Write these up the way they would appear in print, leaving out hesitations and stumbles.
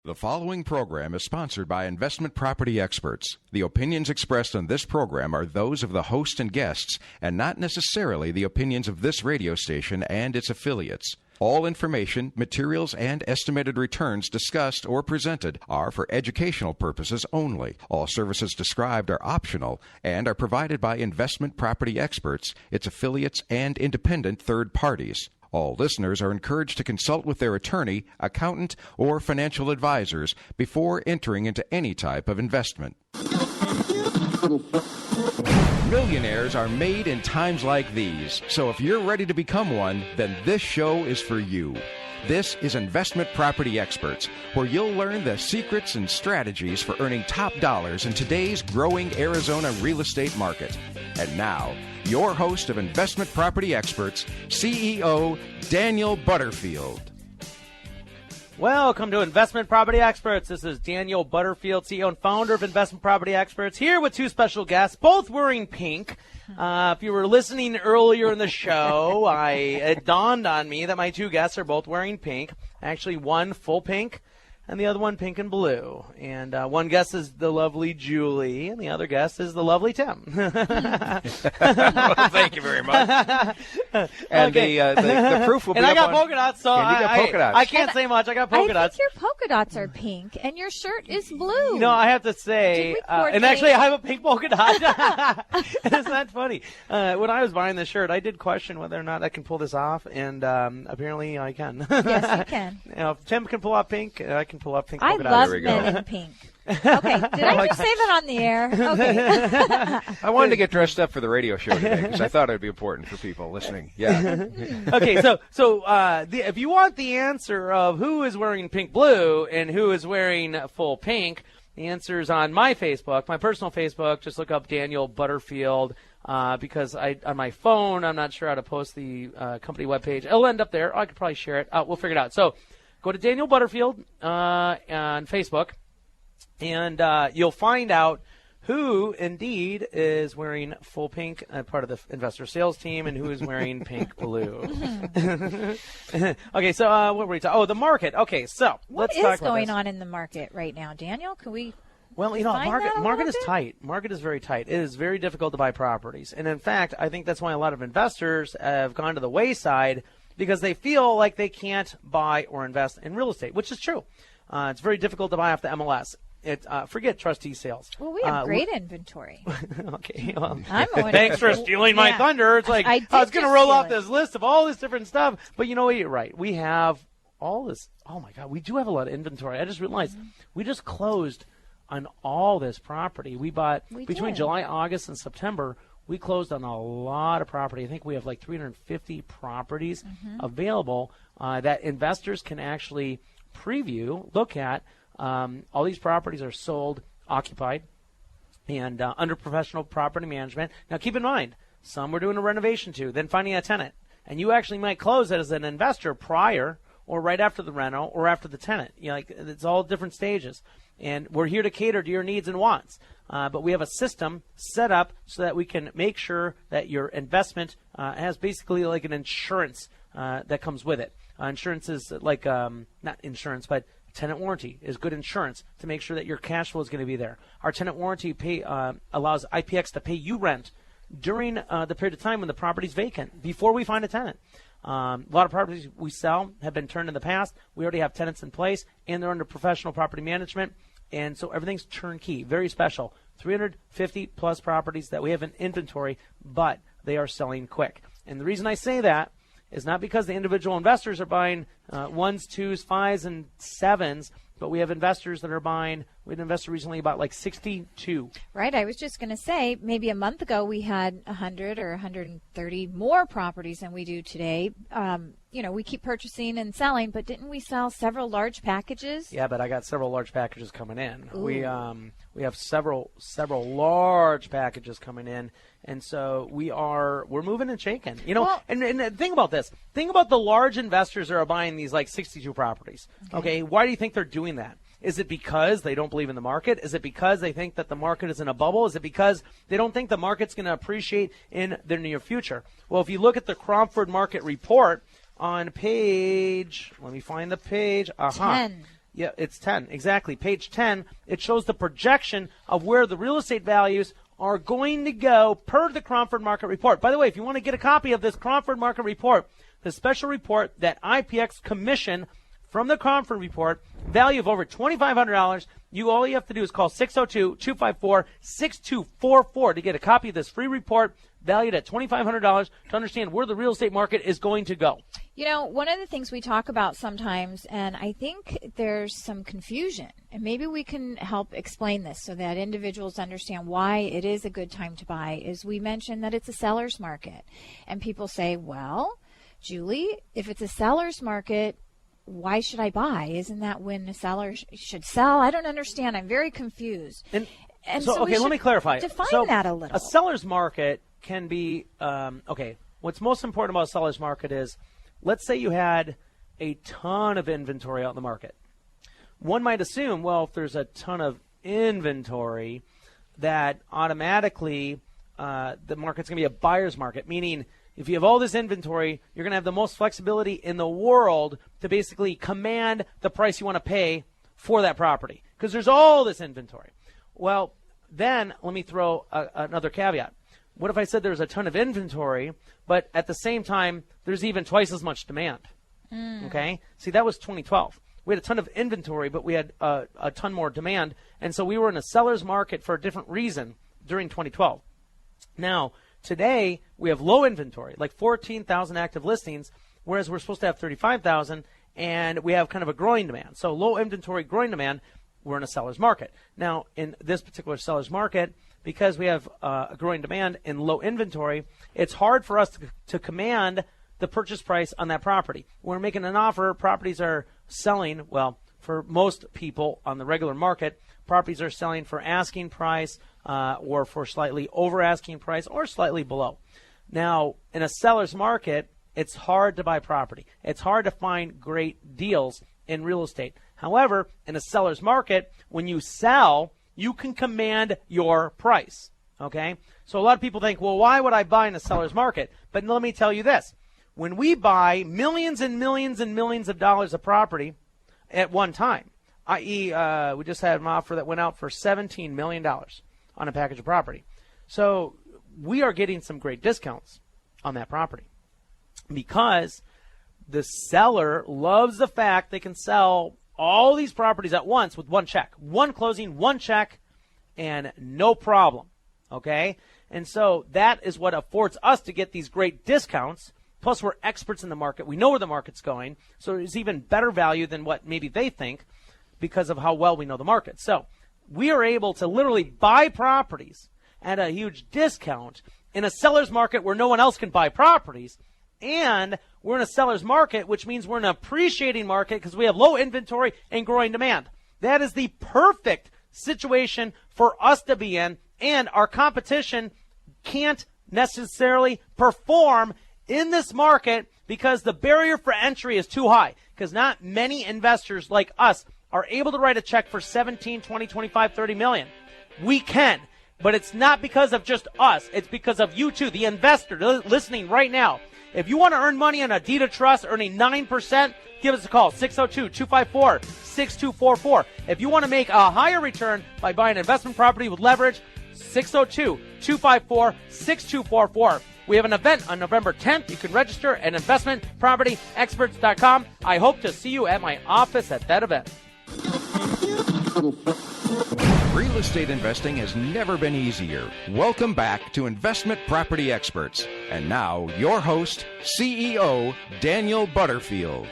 The following program is sponsored by Investment Property Experts. The opinions expressed on this program are those of the host and guests, and not necessarily the opinions of this radio station and its affiliates. All information, materials, and estimated returns discussed or presented are for educational purposes only. All services described are optional and are provided by Investment Property Experts, its affiliates, and independent third parties. All listeners are encouraged to consult with their attorney, accountant, or financial advisors before entering into any type of investment. Millionaires are made in times like these, so if you're ready to become one, then this show is for you. This is Investment Property Experts, where you'll learn the secrets and strategies for earning top dollars in today's growing Arizona real estate market. And now, your host of Investment Property Experts, CEO Daniel Butterfield. Welcome to Investment Property Experts. This is Daniel Butterfield, CEO and founder of Investment Property Experts, here with two special guests, both wearing pink. If you were listening earlier in the show, it dawned on me that my two guests are both wearing pink. Actually, one full pink and the other one pink and blue. And one guest is the lovely Julie, and the other guest is the lovely Tim. Well, thank you very much. And Okay. the proof will be and I up got on... polka dots, so And you got polka dots. I can't say much. I got polka dots. I think your polka dots are pink, and your shirt is blue. You know, I have to say, Did we coordinate? and actually I have a pink polka dot. Isn't that funny? When I was buying this shirt, I did question whether or not I can pull this off, and apparently I can. Yes, you can. You know, if Tim can pull off pink, I can pull off pink I polka dots. love There we go. men in pink. Okay, did I just say that on the air? Okay. I wanted to get dressed up for the radio show today because I thought it would be important for people listening. Yeah. Okay, so if you want the answer of who is wearing pink blue and who is wearing full pink, the answer is on my Facebook, my personal Facebook. Just look up Daniel Butterfield because on my phone, I'm not sure how to post the company webpage. It'll end up there. I could probably share it. We'll figure it out. So go to Daniel Butterfield on Facebook, and you'll find out who indeed is wearing full pink, part of the investor sales team, and who is wearing pink blue. Okay, so what were we talking? Oh, the market. Okay, so What let's talk is about going this. on in the market right now, Daniel? Can we? Well, you know, define that a market is little bit? tight. Market is very tight. It is very difficult to buy properties. And in fact, I think that's why a lot of investors have gone to the wayside because they feel like they can't buy or invest in real estate, which is true. It's very difficult to buy off the MLS. Forget trustee sales. Well, we have great inventory. Okay. Well, I'm going thanks for stealing my thunder. It's like I did I was going to just roll steal off it. this list of all this different stuff. But you know what? You're right. We have all this. Oh, my God. We do have a lot of inventory. I just realized we just closed on all this property. We bought between did. July, August, and September. We closed on a lot of property. I think we have like 350 properties available that investors can actually preview, look at. All these properties are sold, occupied, and under professional property management. Now, keep in mind, some we're doing a renovation to, then finding a tenant. And you actually might close it as an investor prior or right after the reno or after the tenant. You know, like, it's all different stages. And we're here to cater to your needs and wants. But we have a system set up so that we can make sure that your investment has basically like an insurance that comes with it. Insurance is like, not insurance, but tenant warranty is good insurance to make sure that your cash flow is going to be there. Our tenant warranty allows IPX to pay you rent during the period of time when the property is vacant, before we find a tenant. A lot of properties we sell have been turned in the past. We already have tenants in place, and they're under professional property management, and so everything's turnkey, very special. 350-plus properties that we have in inventory, but they are selling quick. And the reason I say that is not because the individual investors are buying 1s, 2s, 5s, and 7s, but we have investors that are buying. We had an investor recently about like 62. Right. I was just going to say, maybe a month ago we had 100 or 130 more properties than we do today. You know, we keep purchasing and selling, but didn't we sell several large packages? Yeah, but I got several large packages coming in. Ooh. We have several large packages coming in, and so we're moving and shaking. You know, Well- and think about this. Think about the large investors that are buying these like 62 properties. Okay, why do you think they're doing that? Is it because they don't believe in the market? Is it because they think that the market is in a bubble? Is it because they don't think the market's going to appreciate in the near future? Well, if you look at the Cromford Market Report on page, let me find the page. 10. Yeah, it's 10. Exactly. Page 10, it shows the projection of where the real estate values are going to go per the Cromford Market Report. By the way, if you want to get a copy of this Cromford Market Report, the special report that IPX commissioned from the Cromford Report, value of over $2,500, all you have to do is call 602-254-6244 to get a copy of this free report valued at $2,500 to understand where the real estate market is going to go. You know, one of the things we talk about sometimes, and I think there's some confusion, and maybe we can help explain this so that individuals understand why it is a good time to buy, is we mentioned that it's a seller's market. And people say, well, Julie, if it's a seller's market, why should I buy? Isn't that when a seller should sell? I don't understand. I'm very confused. And so okay, let me clarify. Define that a little. A seller's market can be, okay, what's most important about a seller's market is, let's say you had a ton of inventory out in the market. One might assume, well, if there's a ton of inventory, that automatically the market's going to be a buyer's market, meaning if you have all this inventory, you're going to have the most flexibility in the world to basically command the price you want to pay for that property because there's all this inventory. Well, then let me throw another caveat. What if I said there's a ton of inventory, but at the same time, there's even twice as much demand? Okay? See, that was 2012. We had a ton of inventory, but we had a ton more demand. And so we were in a seller's market for a different reason during 2012. Now, today, we have low inventory, like 14,000 active listings, whereas we're supposed to have 35,000, and we have kind of a growing demand. So low inventory, growing demand, we're in a seller's market. Now, in this particular seller's market, because we have a growing demand and low inventory, it's hard for us to command the purchase price on that property. When we're making an offer, properties are selling, well, for most people on the regular market, properties are selling for asking price or for slightly over asking price or slightly below. Now, in a seller's market, it's hard to buy property. It's hard to find great deals in real estate. However, in a seller's market, when you sell, you can command your price, okay? So a lot of people think, well, why would I buy in a seller's market? But let me tell you this. When we buy millions and millions and millions of dollars of property at one time, i.e., we just had an offer that went out for $17 million on a package of property. So we are getting some great discounts on that property because the seller loves the fact they can sell all these properties at once with one check, one closing, one check, and no problem, okay? And so that is what affords us to get these great discounts. Plus, we're experts in the market. We know where the market's going, so it's even better value than what maybe they think because of how well we know the market. So we are able to literally buy properties at a huge discount in a seller's market where no one else can buy properties. And we're in a seller's market, which means we're in an appreciating market because we have low inventory and growing demand. That is the perfect situation for us to be in, and our competition can't necessarily perform in this market because the barrier for entry is too high, because not many investors like us are able to write a check for 17, 20, 25, 30 million. We can, but it's not because of just us. It's because of you too, the investor listening right now. If you want to earn money on a deed of trust earning 9%, give us a call, 602-254-6244. If you want to make a higher return by buying an investment property with leverage, 602-254-6244. We have an event on November 10th. You can register at investmentpropertyexperts.com. I hope to see you at my office at that event. Real estate investing has never been easier. Welcome back to Investment Property Experts. And now, your host, CEO Daniel Butterfield.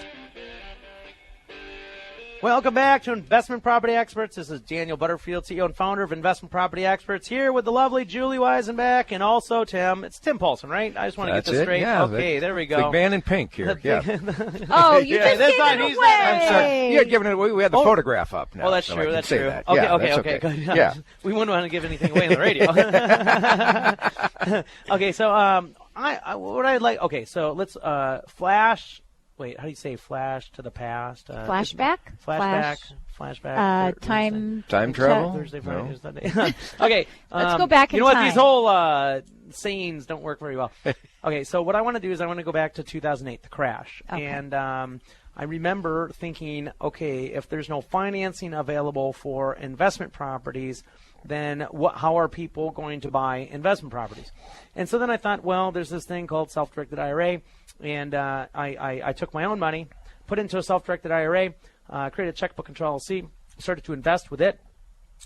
Welcome back to Investment Property Experts. This is Daniel Butterfield, CEO and founder of Investment Property Experts, here with the lovely Julie Weisenbach and also Tim. It's Tim Paulson, right? I just want to get this straight. Yeah, okay, there we go. Big man in pink here. Yeah. Oh, you just gave it away. I'm sorry. You had given it away. We had the photograph up now. Oh, that's so true. That's true. That. Okay, yeah, okay. Good. Yeah. We wouldn't want to give anything away on the radio. Okay, so okay, so let's flash. Wait, how do you say flash to the past? Flashback? Flashback. Time travel? Thursday, Friday, Sunday. Okay. Let's go back in time. You know what? time. These whole sayings don't work very well. Okay, so what I want to do is I want to go back to 2008, the crash. Okay. And I remember thinking, okay, if there's no financing available for investment properties, then how are people going to buy investment properties? And so then I thought, well, there's this thing called self-directed IRA, and I took my own money, put it into a self-directed IRA, created a checkbook control LLC, started to invest with it,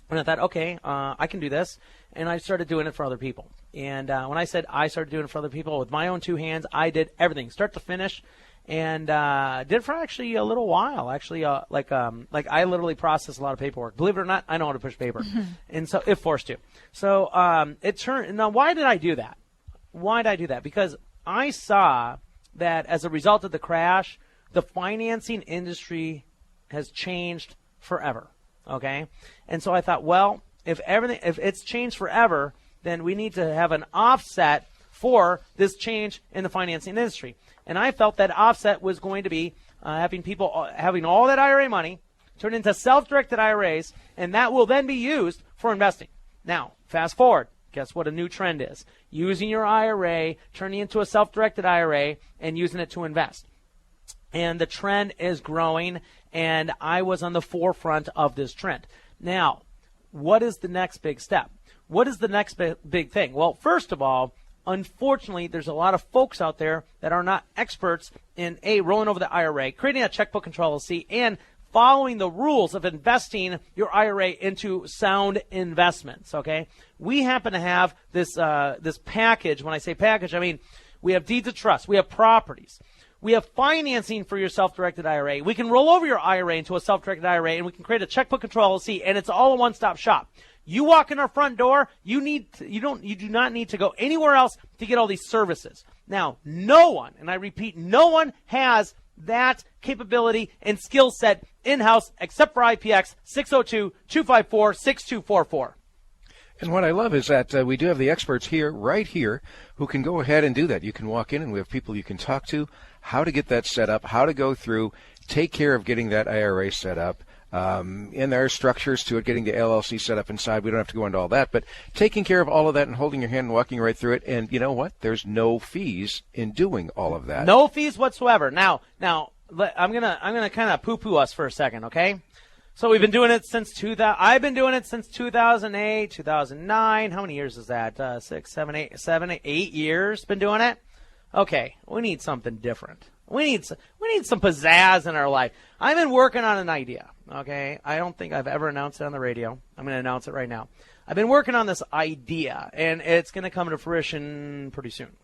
and I thought, okay, I can do this, and I started doing it for other people. And when I said I started doing it for other people with my own two hands, I did everything, start to finish, and did it for actually a little while. Actually, like I literally process a lot of paperwork. Believe it or not, I know how to push paper, and so it forced you. So it turned. Now, why did I do that? Why did I do that? Because I saw that as a result of the crash, the financing industry has changed forever. Okay, and so I thought, well, if it's changed forever, then we need to have an offset for this change in the financing industry. And I felt that offset was going to be having people having all that IRA money turn into self-directed IRAs, and that will then be used for investing. Now, fast forward. Guess what a new trend is? Using your IRA, turning into a self-directed IRA, and using it to invest. And the trend is growing, and I was on the forefront of this trend. Now, what is the next big step? What is the next big thing? Well, first of all, unfortunately, there's a lot of folks out there that are not experts in rolling over the IRA, creating a checkbook control LLC, and following the rules of investing your IRA into sound investments. Okay, we happen to have this this package. When I say package, I mean we have deeds of trust, we have properties, we have financing for your self-directed IRA. We can roll over your IRA into a self-directed IRA, and we can create a checkbook control LLC, and it's all a one-stop shop. You walk in our front door, you do not need to go anywhere else to get all these services. Now, no one, and I repeat, no one has that capability and skill set in-house except for IPX 602-254-6244. And what I love is that we do have the experts here, right here, who can go ahead and do that. You can walk in and we have people you can talk to, how to get that set up, how to go through, take care of getting that IRA set up. And there are structures to it, getting the LLC set up inside. We don't have to go into all that, but taking care of all of that and holding your hand and walking right through it. And you know what? There's no fees in doing all of that. No fees whatsoever. Now, I'm gonna kind of poo-poo us for a second, okay? So we've been doing it since 2000. I've been doing it since 2008, 2009. How many years is that? 6, 7, 8 years. Been doing it. Okay, we need something different. We need some pizzazz in our life. I've been working on an idea, okay? I don't think I've ever announced it on the radio. I'm going to announce it right now. I've been working on this idea, and it's going to come to fruition pretty soon.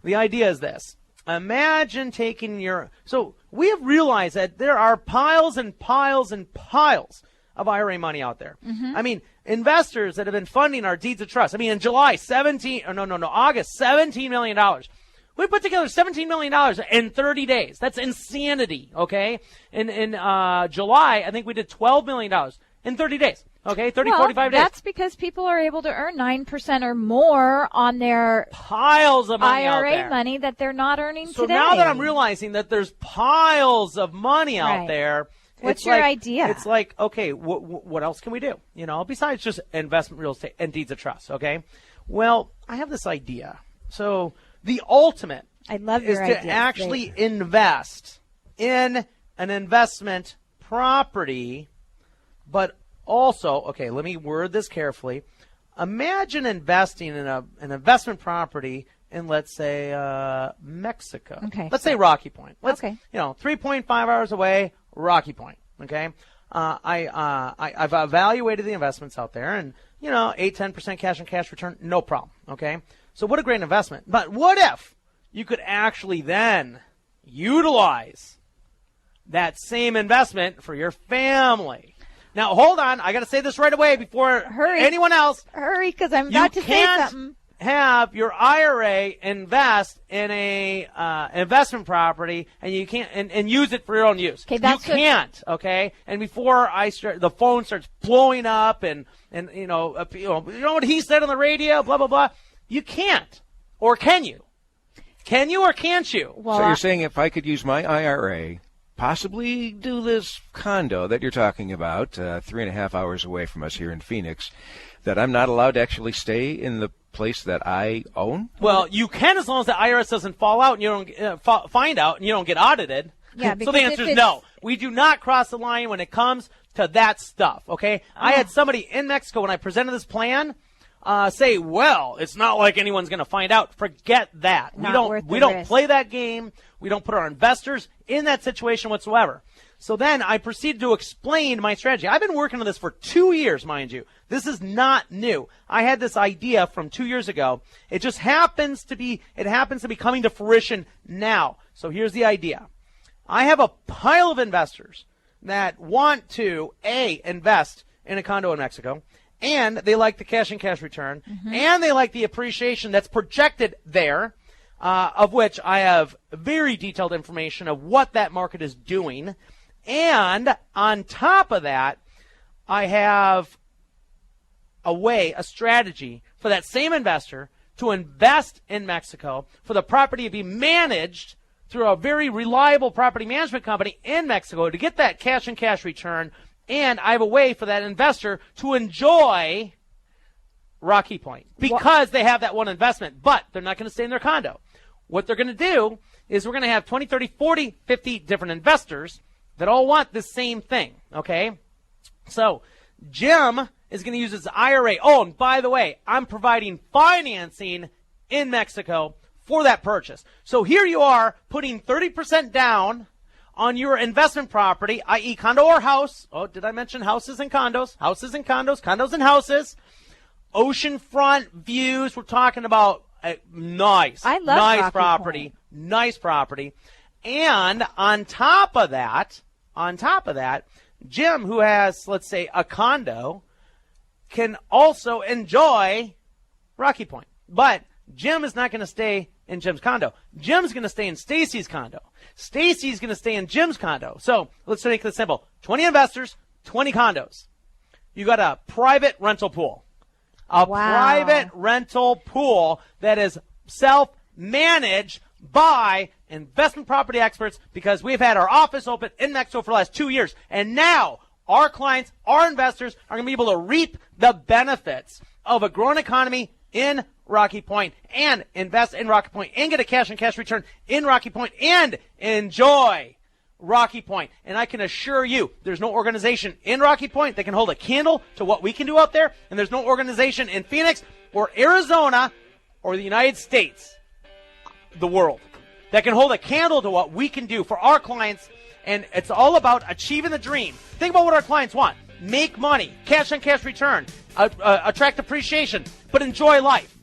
The idea is this. Imagine taking so we have realized that there are piles and piles and piles of IRA money out there. Mm-hmm. I mean, investors that have been funding our deeds of trust. I mean, in August, $17 million. We put together $17 million in 30 days. That's insanity, okay? In July, I think we did $12 million in 30 days, okay? 45 days. That's because people are able to earn 9% or more on their piles of money IRA money that they're not earning today. So now that I'm realizing that there's piles of money out there, what's your idea? It's like, okay, what else can we do? You know, besides just investment real estate and deeds of trust, okay? Well, I have this idea. So the ultimate is to actually invest in an investment property, but also, okay, let me word this carefully. Imagine investing in an investment property in, let's say, Mexico. Okay. Let's say Rocky Point. 3.5 hours away, Rocky Point. Okay. I've evaluated the investments out there, and 8-10% cash on cash return, no problem. Okay. So what a great investment. But what if you could actually then utilize that same investment for your family? Now, hold on. I got to say this right away before anyone else. Hurry, because I'm about to say something. You can't have your IRA invest in a investment property, and you can't and use it for your own use. Okay, you can't. Okay, and before the phone starts blowing up, and you know what he said on the radio, blah blah blah. You can't, or can you? Can you or can't you? Well, so you're saying if I could use my IRA, possibly do this condo that you're talking about, 3.5 hours away from us here in Phoenix, that I'm not allowed to actually stay in the place that I own? Well, you can, as long as the IRS doesn't fall out and you don't find out and you don't get audited. Yeah, So because the answer if is no. We do not cross the line when it comes to that stuff, okay? I had somebody in Mexico when I presented this plan say, well, it's not like anyone's going to find out. Forget that. Not worth We the don't risk. play that game. We don't put our investors in that situation whatsoever. So then I proceeded to explain my strategy. I've been working on this for 2 years, mind you. This is not new. I had this idea from 2 years ago. It just happens to be coming to fruition now. So here's the idea. I have a pile of investors that want to, A, invest in a condo in Mexico, and they like the cash-on-cash return, and they like the appreciation that's projected there, of which I have very detailed information of what that market is doing. And on top of that, I have a strategy for that same investor to invest in Mexico, for the property to be managed through a very reliable property management company in Mexico to get that cash-on-cash return. And I have a way for that investor to enjoy Rocky Point because they have that one investment, but they're not going to stay in their condo. What they're going to do is we're going to have 20, 30, 40, 50 different investors that all want the same thing, okay? So Jim is going to use his IRA. Oh, and by the way, I'm providing financing in Mexico for that purchase. So here you are putting 30% down on your investment property, i.e. condo or house. Oh, did I mention houses and condos? Houses and condos, condos and houses. Oceanfront views. We're talking about nice Rocky property. Point. Nice property. And on top of that, Jim, who has, let's say, a condo, can also enjoy Rocky Point. But Jim is not going to stay in Jim's condo. Jim's going to stay in Stacy's condo. Stacy's going to stay in Jim's condo. So let's make this simple. 20 investors, 20 condos. You got a private rental pool. Private rental pool that is self-managed by investment property experts, because we've had our office open in Mexico for the last 2 years. And now our clients, our investors are going to be able to reap the benefits of a growing economy in Rocky Point and invest in Rocky Point and get a cash-on-cash return in Rocky Point and enjoy Rocky Point. And I can assure you, there's no organization in Rocky Point that can hold a candle to what we can do out there, and there's no organization in Phoenix or Arizona or the United States, the world, that can hold a candle to what we can do for our clients. And it's all about achieving the dream. Think about what our clients want. Make money, cash-on-cash return, attract appreciation, but enjoy life.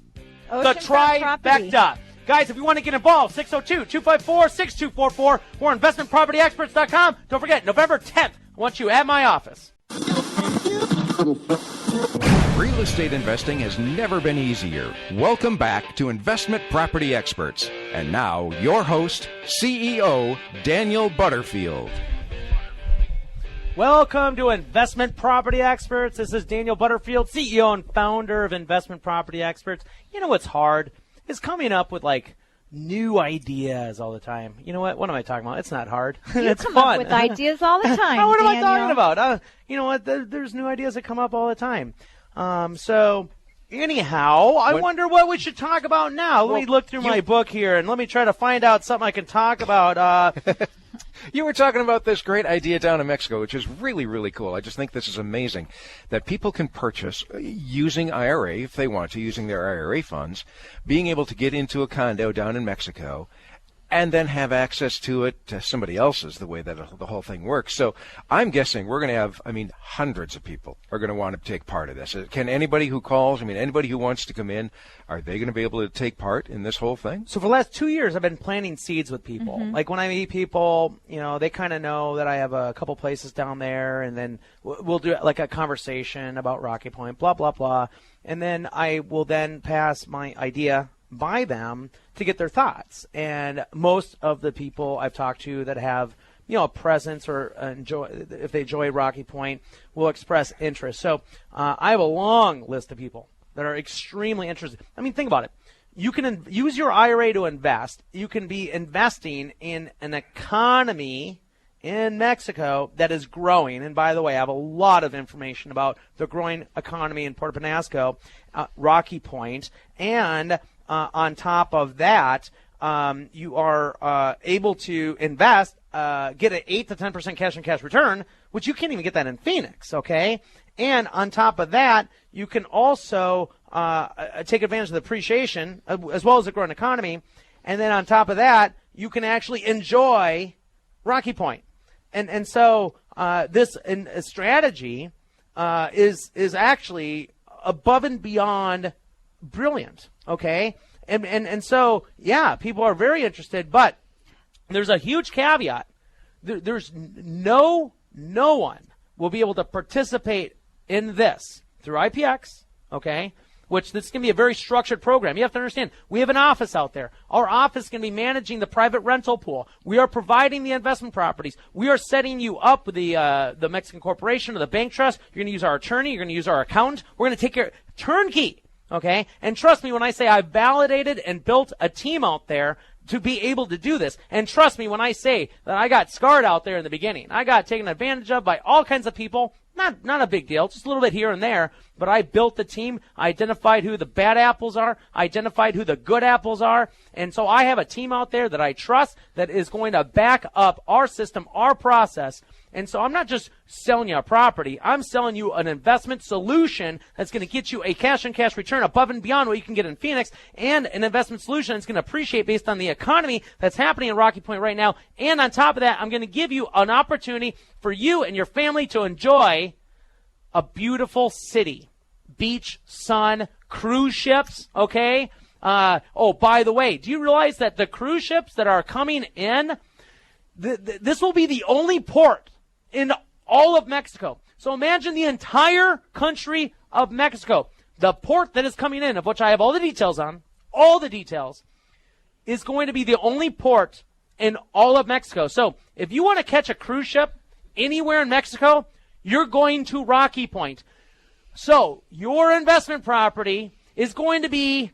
The trifecta. Guys, if you want to get involved, 602-254-6244 or investmentpropertyexperts.com. Don't forget, November 10th, I want you at my office. Real estate investing has never been easier. Welcome back to Investment Property Experts. And now, your host, CEO Daniel Butterfield. Welcome to Investment Property Experts. This is Daniel Butterfield, CEO and founder of Investment Property Experts. You know what's hard? It's coming up with new ideas all the time. You know what? What am I talking about? It's not hard. It's come fun. up with ideas all the time. What am I Daniel. talking about? You know what? There's new ideas that come up all the time. So anyhow, I wonder what we should talk about now. Let me look through my book here and let me try to find out something I can talk about. You were talking about this great idea down in Mexico, which is really, really cool. I just think this is amazing that people can purchase using IRA, if they want to, using their IRA funds, being able to get into a condo down in Mexico and then have access to it to somebody else's, the way that the whole thing works. So I'm guessing we're going to have, hundreds of people are going to want to take part of this. Can anybody who calls, anybody who wants to come in, are they going to be able to take part in this whole thing? So for the last 2 years, I've been planting seeds with people. Mm-hmm. Like when I meet people, they kind of know that I have a couple places down there, and then we'll do like a conversation about Rocky Point, blah, blah, blah. And then I will then pass my idea by them to get their thoughts. And most of the people I've talked to that have, a presence or if they enjoy Rocky Point, will express interest. So I have a long list of people that are extremely interested. Think about it. You can use your IRA to invest. You can be investing in an economy in Mexico that is growing. And by the way, I have a lot of information about the growing economy in Puerto Penasco, Rocky Point, and on top of that, you are able to invest, get an 8 to 10% cash on cash return, which you can't even get that in Phoenix, okay? And on top of that, you can also take advantage of the appreciation as well as the growing economy. And then on top of that, you can actually enjoy Rocky Point. And so this strategy is actually above and beyond brilliant, okay? And so, yeah, people are very interested, but there's a huge caveat. There's no one will be able to participate in this through IPX, okay? Which this can be a very structured program. You have to understand, we have an office out there. Our office can be managing the private rental pool. We are providing the investment properties. We are setting you up with the Mexican corporation or the bank trust. You're going to use our attorney. You're going to use our accountant. We're going to take care turnkey, okay? And trust me when I say I've validated and built a team out there to be able to do this. And trust me when I say that I got scarred out there in the beginning. I got taken advantage of by all kinds of people. Not a big deal, just a little bit here and there, but I built the team, I identified who the bad apples are, I identified who the good apples are, and so I have a team out there that I trust that is going to back up our system, our process. And so I'm not just selling you a property, I'm selling you an investment solution that's going to get you a cash-on-cash return above and beyond what you can get in Phoenix, and an investment solution that's going to appreciate based on the economy that's happening in Rocky Point right now. And on top of that, I'm going to give you an opportunity for you and your family to enjoy a beautiful city, beach, sun, cruise ships, okay? Oh, by the way, do you realize that the cruise ships that are coming in, this will be the only port in all of Mexico. So imagine the entire country of Mexico. The port that is coming in, of which I have all the details on, is going to be the only port in all of Mexico. So if you want to catch a cruise ship anywhere in Mexico, you're going to Rocky Point. So your investment property is going to be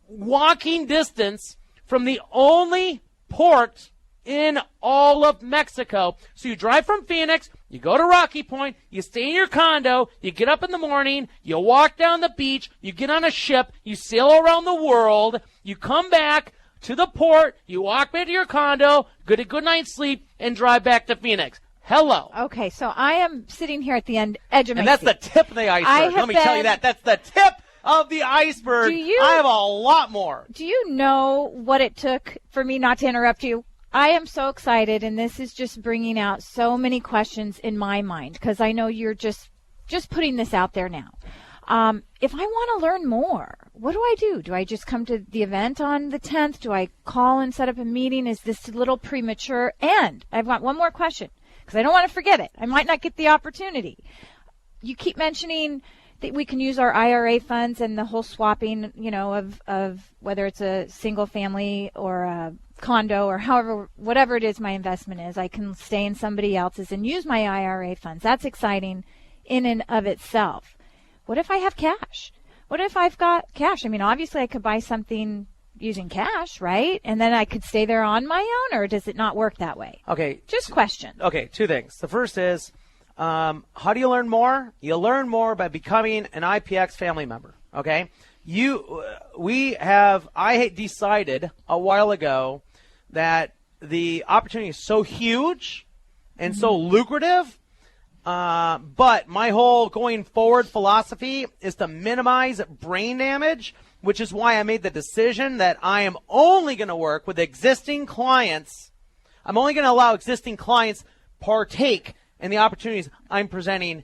walking distance from the only port in all of Mexico. So you drive from Phoenix, you go to Rocky Point, you stay in your condo, you get up in the morning, you walk down the beach, you get on a ship, you sail around the world, you come back to the port, you walk back to your condo, get a good night's sleep, and drive back to Phoenix. Hello. Okay, so I am sitting here at the edge of my seat. And that's the tip of the iceberg. Let me tell you that. That's the tip of the iceberg. I have a lot more. Do you know what it took for me not to interrupt you? I am so excited, and this is just bringing out so many questions in my mind because I know you're just putting this out there now. If I want to learn more, what do I do? Do I just come to the event on the 10th? Do I call and set up a meeting? Is this a little premature? And I've got one more question because I don't want to forget it. I might not get the opportunity. You keep mentioning that we can use our IRA funds and the whole swapping, of whether it's a single family or a condo or whatever it is my investment is. I can stay in somebody else's and use my IRA funds. That's exciting in and of itself. What if I have cash? What if I've got cash? I mean, obviously I could buy something using cash, right? And then I could stay there on my own, or does it not work that way? Okay. Just question. Okay, two things. The first is, how do you learn more? You learn more by becoming an IPX family member, okay? I decided a while ago that the opportunity is so huge and so lucrative, but my whole going forward philosophy is to minimize brain damage, which is why I made the decision that I am only going to work with existing clients. I'm only going to allow existing clients partake in the opportunities I'm presenting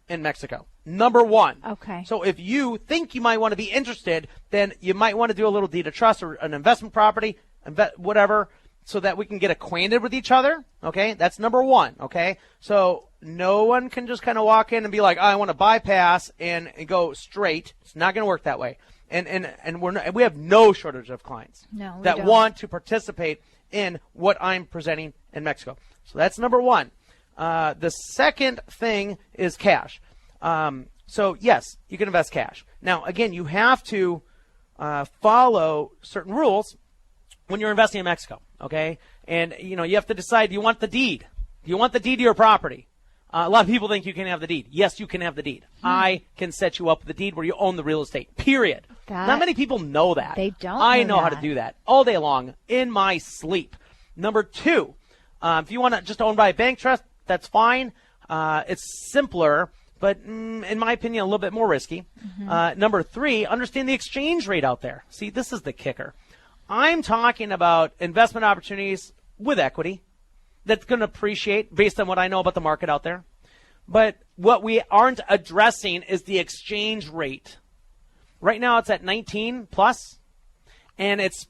in Mexico. Number one. Okay. So if you think you might want to be interested, then you might want to do a little deed of trust or an investment property, whatever, so that we can get acquainted with each other. Okay. That's number one. Okay. So no one can just kind of walk in and be like, I want to bypass and go straight. It's not going to work that way. And we have no shortage of clients that want to participate in what I'm presenting in Mexico. So that's number one. The second thing is cash. So yes, you can invest cash. Now, again, you have to follow certain rules when you're investing in Mexico, okay? And, you have to decide, do you want the deed? Do you want the deed to your property? A lot of people think you can have the deed. Yes, you can have the deed. I can set you up with the deed where you own the real estate, period. Not many people know that. They don't I know know how to that. do that all day long in my sleep. Number 2, if you want to just own by a bank trust, that's fine. It's simpler, but in my opinion, a little bit more risky. Number 3, understand the exchange rate out there. See, this is the kicker. I'm talking about investment opportunities with equity that's going to appreciate based on what I know about the market out there. But what we aren't addressing is the exchange rate. Right now it's at 19 plus, and it's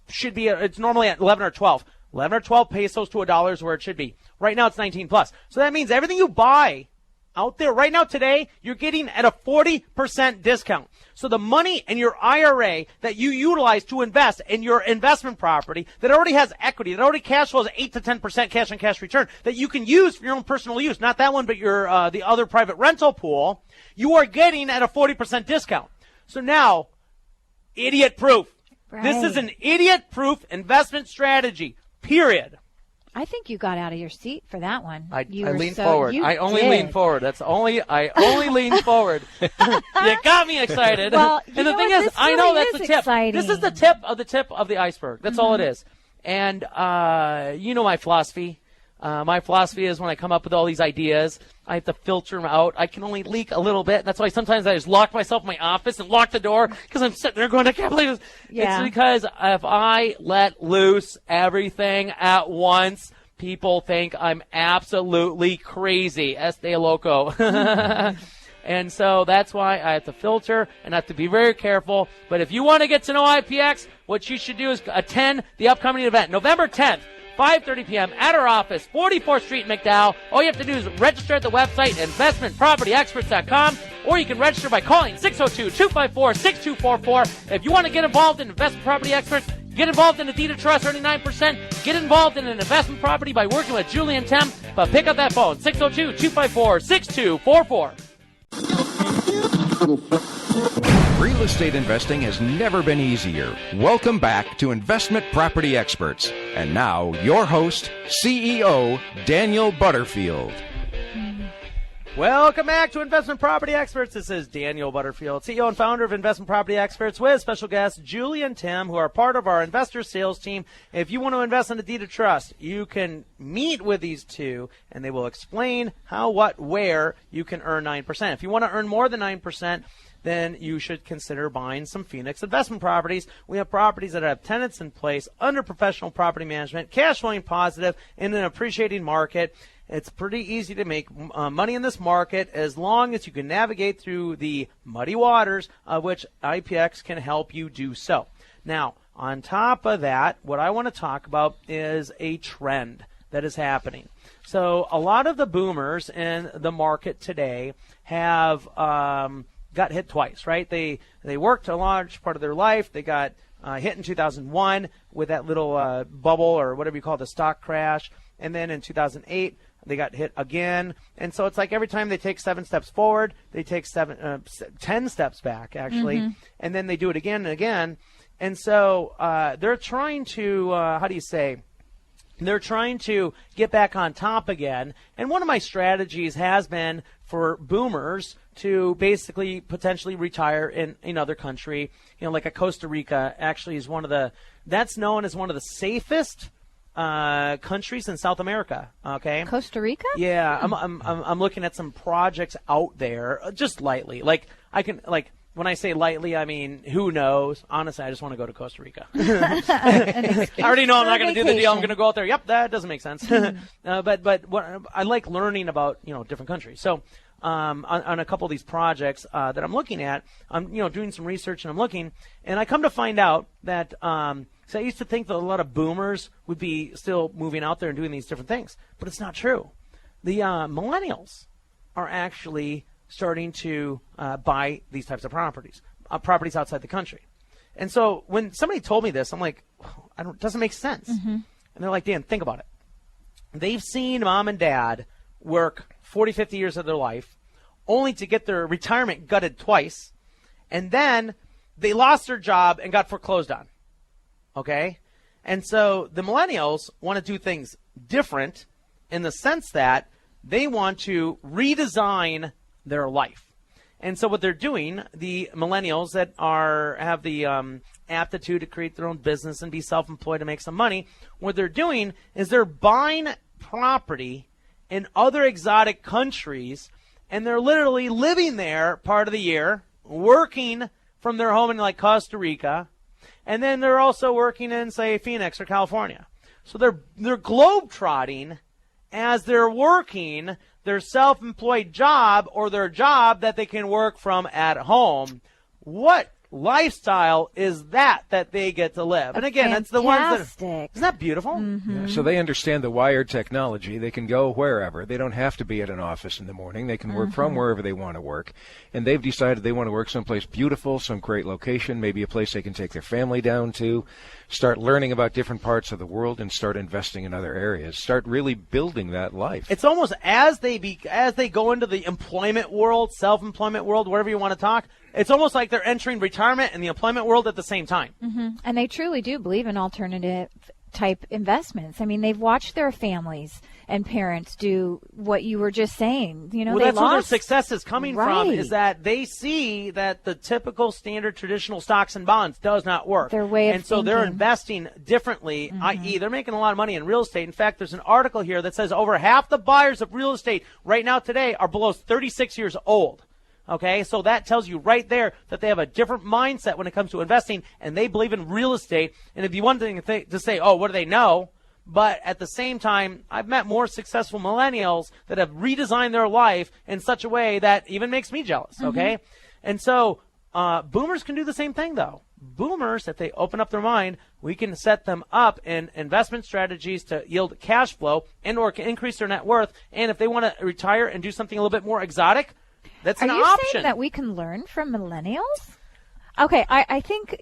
normally at 11 or 12. 11 or 12 pesos to $1 is where it should be. Right now it's 19 plus. So that means everything you buy out there right now today, you're getting at a 40% discount. So the money in your IRA that you utilize to invest in your investment property that already has equity, that already cash flows 8 to 10% cash on cash return that you can use for your own personal use, not that one, but your the other private rental pool, you are getting at a 40% discount. So now, idiot proof. Right. This is an idiot proof investment strategy, period. I think you got out of your seat for that one. I You were leaned so- forward. you I only did. leaned forward. I only leaned forward. You got me excited. Well, you and the know thing what? is, This I know really that's is the tip. exciting. This is the tip of the iceberg. That's all it is. And you know my philosophy. My philosophy is when I come up with all these ideas, I have to filter them out. I can only leak a little bit. That's why sometimes I just lock myself in my office and lock the door because I'm sitting there going, I can't believe this. Yeah. It's because if I let loose everything at once, people think I'm absolutely crazy. Este loco. And so that's why I have to filter and I have to be very careful. But if you want to get to know IPX, what you should do is attend the upcoming event, November 10th. 5:30 p.m. at our office, 44th Street, McDowell. All you have to do is register at the website, investmentpropertyexperts.com, or you can register by calling 602-254-6244. If you want to get involved in Investment Property Experts, get involved in a deed of trust earning 9%, get involved in an investment property by working with Julie and Tim, but pick up that phone, 602-254-6244. Real estate investing has never been easier. Welcome back to Investment Property Experts. And now, your host, CEO Daniel Butterfield. Welcome back to Investment Property Experts. This is Daniel Butterfield, CEO and founder of Investment Property Experts, with special guests Julie and Tim, who are part of our investor sales team. If you want to invest in a deed of trust, you can meet with these two, and they will explain how, what, where you can earn 9%. If you want to earn more than 9%, then you should consider buying some Phoenix investment properties. We have properties that have tenants in place, under professional property management, cash flowing positive, in an appreciating market. It's pretty easy to make money in this market as long as you can navigate through the muddy waters, of which IPX can help you do so. Now, on top of that, what I want to talk about is a trend that is happening. So a lot of the boomers in the market today have got hit twice, right? They worked a large part of their life. They got hit in 2001 with that little bubble, or whatever you call it, the stock crash. And then in 2008, they got hit again. And so it's like every time they take 7 steps forward, they take 10 steps back, actually. And then they do it again and again. And so they're trying to, they're trying to get back on top again. And one of my strategies has been for boomers to basically potentially retire in another country, like a Costa Rica actually is that's known as one of the safest countries in South America. Okay, Costa Rica? Yeah, I'm looking at some projects out there, just lightly. Like when I say lightly, I mean, who knows? Honestly, I just want to go to Costa Rica. I already know I'm not going to do the deal. I'm going to go out there. Yep, that doesn't make sense. But what I like learning about, different countries. So on a couple of these projects that I'm looking at, I'm doing some research and I'm looking, and I come to find out that so I used to think that a lot of boomers would be still moving out there and doing these different things, but it's not true. The millennials are actually starting to buy these types of properties outside the country. And so when somebody told me this, I'm like, it doesn't make sense. And they're like, Dan, think about it. They've seen mom and dad work 40, 50 years of their life only to get their retirement gutted twice, and then they lost their job and got foreclosed on. Okay? And so the millennials want to do things different in the sense that they want to redesign their life. And so what they're doing, the millennials that have the aptitude to create their own business and be self-employed to make some money, what they're doing is they're buying property in other exotic countries, and they're literally living there part of the year, working from their home in like Costa Rica, and then they're also working in, say, Phoenix or California. So they're globe-trotting as they're working their self-employed job or their job that they can work from at home. What lifestyle is that they get to live? And again, it's the ones that isn't that beautiful? Yeah, so they understand the wired technology. They can go wherever. They don't have to be at an office in the morning. They can work from wherever they want to work. And they've decided they want to work someplace beautiful, some great location, maybe a place they can take their family down to, start learning about different parts of the world, and start investing in other areas. Start really building that life. It's almost as they go into the employment world, self-employment world, whatever you want to talk, it's almost like they're entering retirement and the employment world at the same time. And they truly do believe in alternative type investments. I mean, they've watched their families and parents do what you were just saying. You know, well, that's where their success is coming from, is Right. that they see that the typical standard traditional stocks and bonds does not work. Their way of And so they're thinking. investing differently, i.e. they're making a lot of money in real estate. In fact, there's an article here that says over half the buyers of real estate right now today are below 36 years old. Okay, so that tells you right there that they have a different mindset when it comes to investing, and they believe in real estate. And it'd be one thing to say, oh, what do they know? But at the same time, I've met more successful millennials that have redesigned their life in such a way that even makes me jealous, okay? And so boomers can do the same thing, though. Boomers, if they open up their mind, we can set them up in investment strategies to yield cash flow and or increase their net worth. And if they want to retire and do something a little bit more exotic, that's an option. Are you saying that we can learn from millennials? Okay, I think,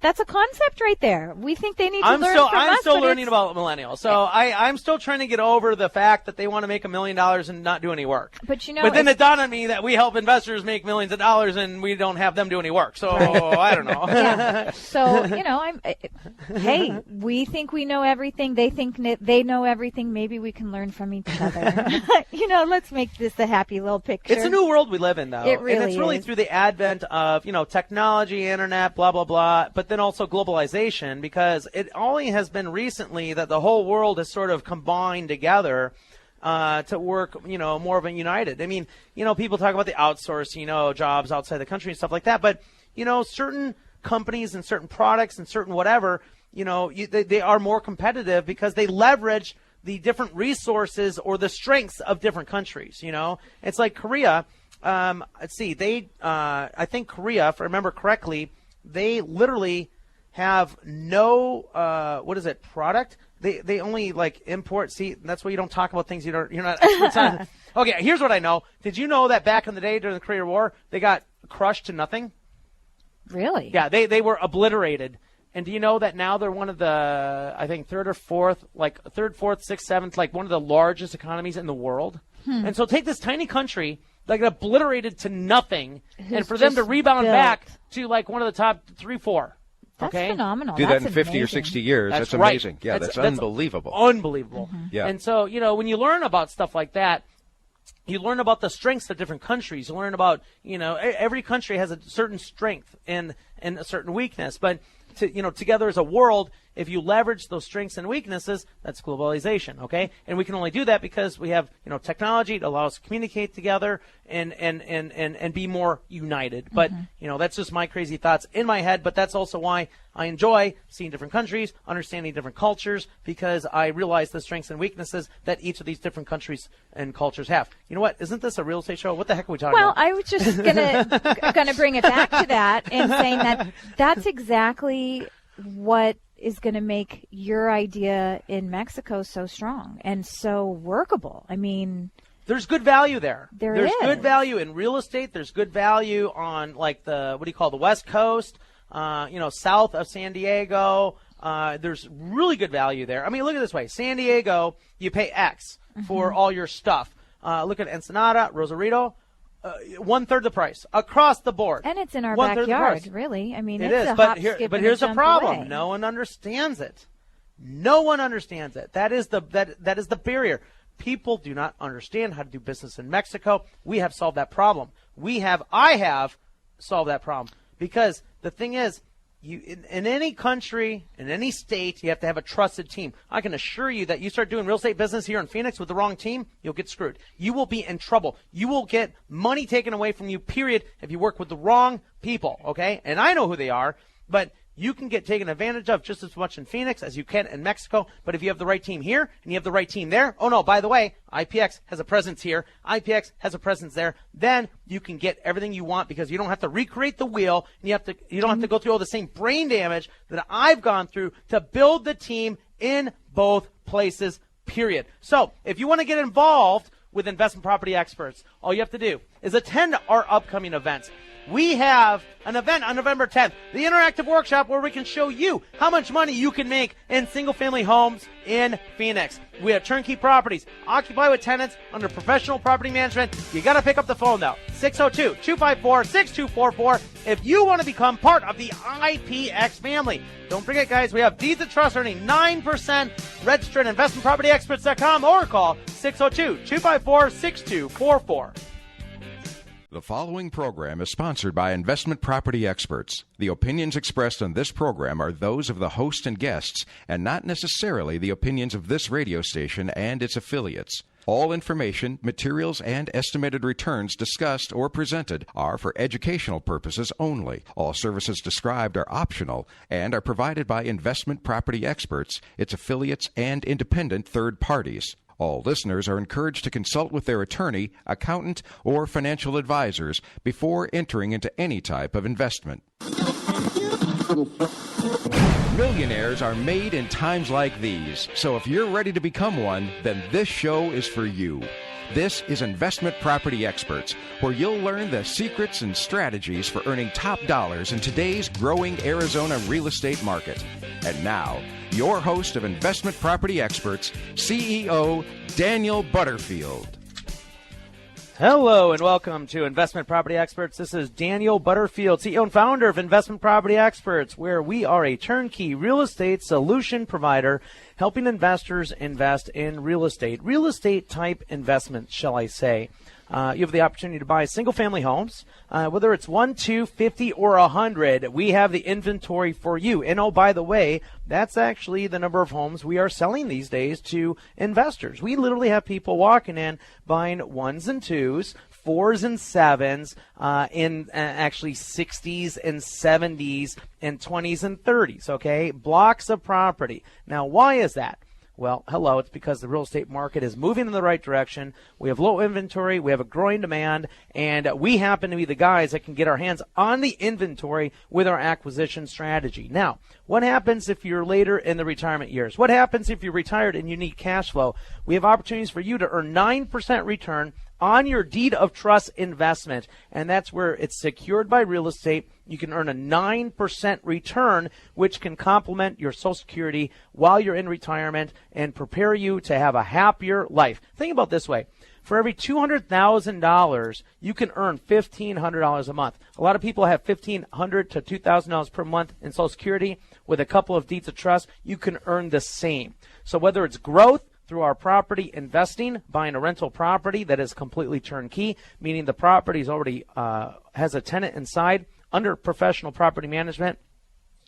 that's a concept right there. We think they need to learn from us. I'm still but learning about millennials. So I'm still trying to get over the fact that they want to make $1 million and not do any work. But But then it dawned on me that we help investors make millions of dollars and we don't have them do any work. So I don't know. Yeah. So, hey, we think we know everything. They think they know everything. Maybe we can learn from each other. Let's make this a happy little picture. It's a new world we live in, though. It really and it's really is. through the advent of, technology, internet, blah, blah, blah, but then also globalization, because it only has been recently that the whole world has sort of combined together to work, more of a united. I mean, people talk about the outsourcing, jobs outside the country and stuff like that, but, certain companies and certain products and certain whatever, they are more competitive because they leverage the different resources or the strengths of different countries. It's like Korea. Let's see, I think Korea, if I remember correctly, they literally have no product. They only import. See, that's why you don't talk about things you're not experts on. Okay, here's what I know. Did you know that back in the day during the Korean War, they got crushed to nothing? Really? Yeah, they were obliterated. And do you know that now they're one of the, I think, third, fourth, sixth, seventh, one of the largest economies in the world? And so take this tiny country, obliterated to nothing, and for them to rebound back to one of the top 3, 4. That's okay? phenomenal. Do That's that in 50 amazing. or 60 years. That's right. amazing. Yeah, that's unbelievable. Unbelievable. Yeah. And so, when you learn about stuff like that, you learn about the strengths of different countries. You learn about, every country has a certain strength and a certain weakness. But, together as a world, if you leverage those strengths and weaknesses, that's globalization, okay? And we can only do that because we have, technology that allows us to communicate together and be more united. But, that's just my crazy thoughts in my head. But that's also why I enjoy seeing different countries, understanding different cultures, because I realize the strengths and weaknesses that each of these different countries and cultures have. You know what? Isn't this a real estate show? What the heck are we talking about? Well, I was just gonna bring it back to that and saying that that's exactly what is going to make your idea in Mexico so strong and so workable. I mean, there's good value there. There's good value in real estate. There's good value on the West Coast, south of San Diego. There's really good value there. I mean, look at it this way. San Diego, you pay X for all your stuff. Look at Ensenada, Rosarito, 1/3 the price across the board. and it's in our 1/3 the backyard, price. really. I mean, It it's is, a but hop, skip, and here's a the jump problem. away. No one understands it. No one understands it. That is the barrier. People do not understand how to do business in Mexico. We have solved that problem. I have solved that problem. Because the thing is, in any country, in any state, you have to have a trusted team. I can assure you that you start doing real estate business here in Phoenix with the wrong team, you'll get screwed. You will be in trouble. You will get money taken away from you, period, if you work with the wrong people, okay? And I know who they are, but you can get taken advantage of just as much in Phoenix as you can in Mexico. But if you have the right team here and you have the right team there, oh no, by the way, IPX has a presence here, IPX has a presence there, then you can get everything you want because you don't have to recreate the wheel and you don't have to go through all the same brain damage that I've gone through to build the team in both places, period. So if you want to get involved with Investment Property Experts, all you have to do is attend our upcoming events. We have an event on November 10th, the interactive workshop where we can show you how much money you can make in single-family homes in Phoenix. We have turnkey properties, occupy with tenants under professional property management. You got to pick up the phone, though, 602-254-6244 if you want to become part of the IPX family. Don't forget, guys, we have deeds of trust earning 9%. Register at investmentpropertyexperts.com or call 602-254-6244. The following program is sponsored by Investment Property Experts. The opinions expressed on this program are those of the host and guests, and not necessarily the opinions of this radio station and its affiliates. All information, materials, and estimated returns discussed or presented are for educational purposes only. All services described are optional and are provided by Investment Property Experts, its affiliates, and independent third parties. All listeners are encouraged to consult with their attorney, accountant, or financial advisors before entering into any type of investment. Millionaires are made in times like these, so if you're ready to become one, then this show is for you. This is Investment Property Experts, where you'll learn the secrets and strategies for earning top dollars in today's growing Arizona real estate market. And now, your host of Investment Property Experts, CEO Daniel Butterfield. Hello and welcome to Investment Property Experts. This is Daniel Butterfield, CEO and founder of Investment Property Experts, where we are a turnkey real estate solution provider helping investors invest in real estate type investments, shall I say. You have the opportunity to buy single-family homes, whether it's 1, 2, 50, or 100. We have the inventory for you. And oh, by the way, that's actually the number of homes we are selling these days to investors. We literally have people walking in buying 1s and 2s, 4s and 7s, in actually 60s and 70s and 20s and 30s, okay? Blocks of property. Now, why is that? Well, hello, it's because the real estate market is moving in the right direction. We have low inventory, we have a growing demand, and we happen to be the guys that can get our hands on the inventory with our acquisition strategy. Now, what happens if you're later in the retirement years? What happens if you're retired and you need cash flow? We have opportunities for you to earn 9% return on your deed of trust investment, and that's where it's secured by real estate. You can earn a 9% return, which can complement your Social Security while you're in retirement and prepare you to have a happier life. Think about it this way. For every $200,000, you can earn $1,500 a month. A lot of people have $1,500 to $2,000 per month in Social Security. With a couple of deeds of trust, you can earn the same. So whether it's growth through our property investing, buying a rental property that is completely turnkey, meaning the property is already has a tenant inside under professional property management.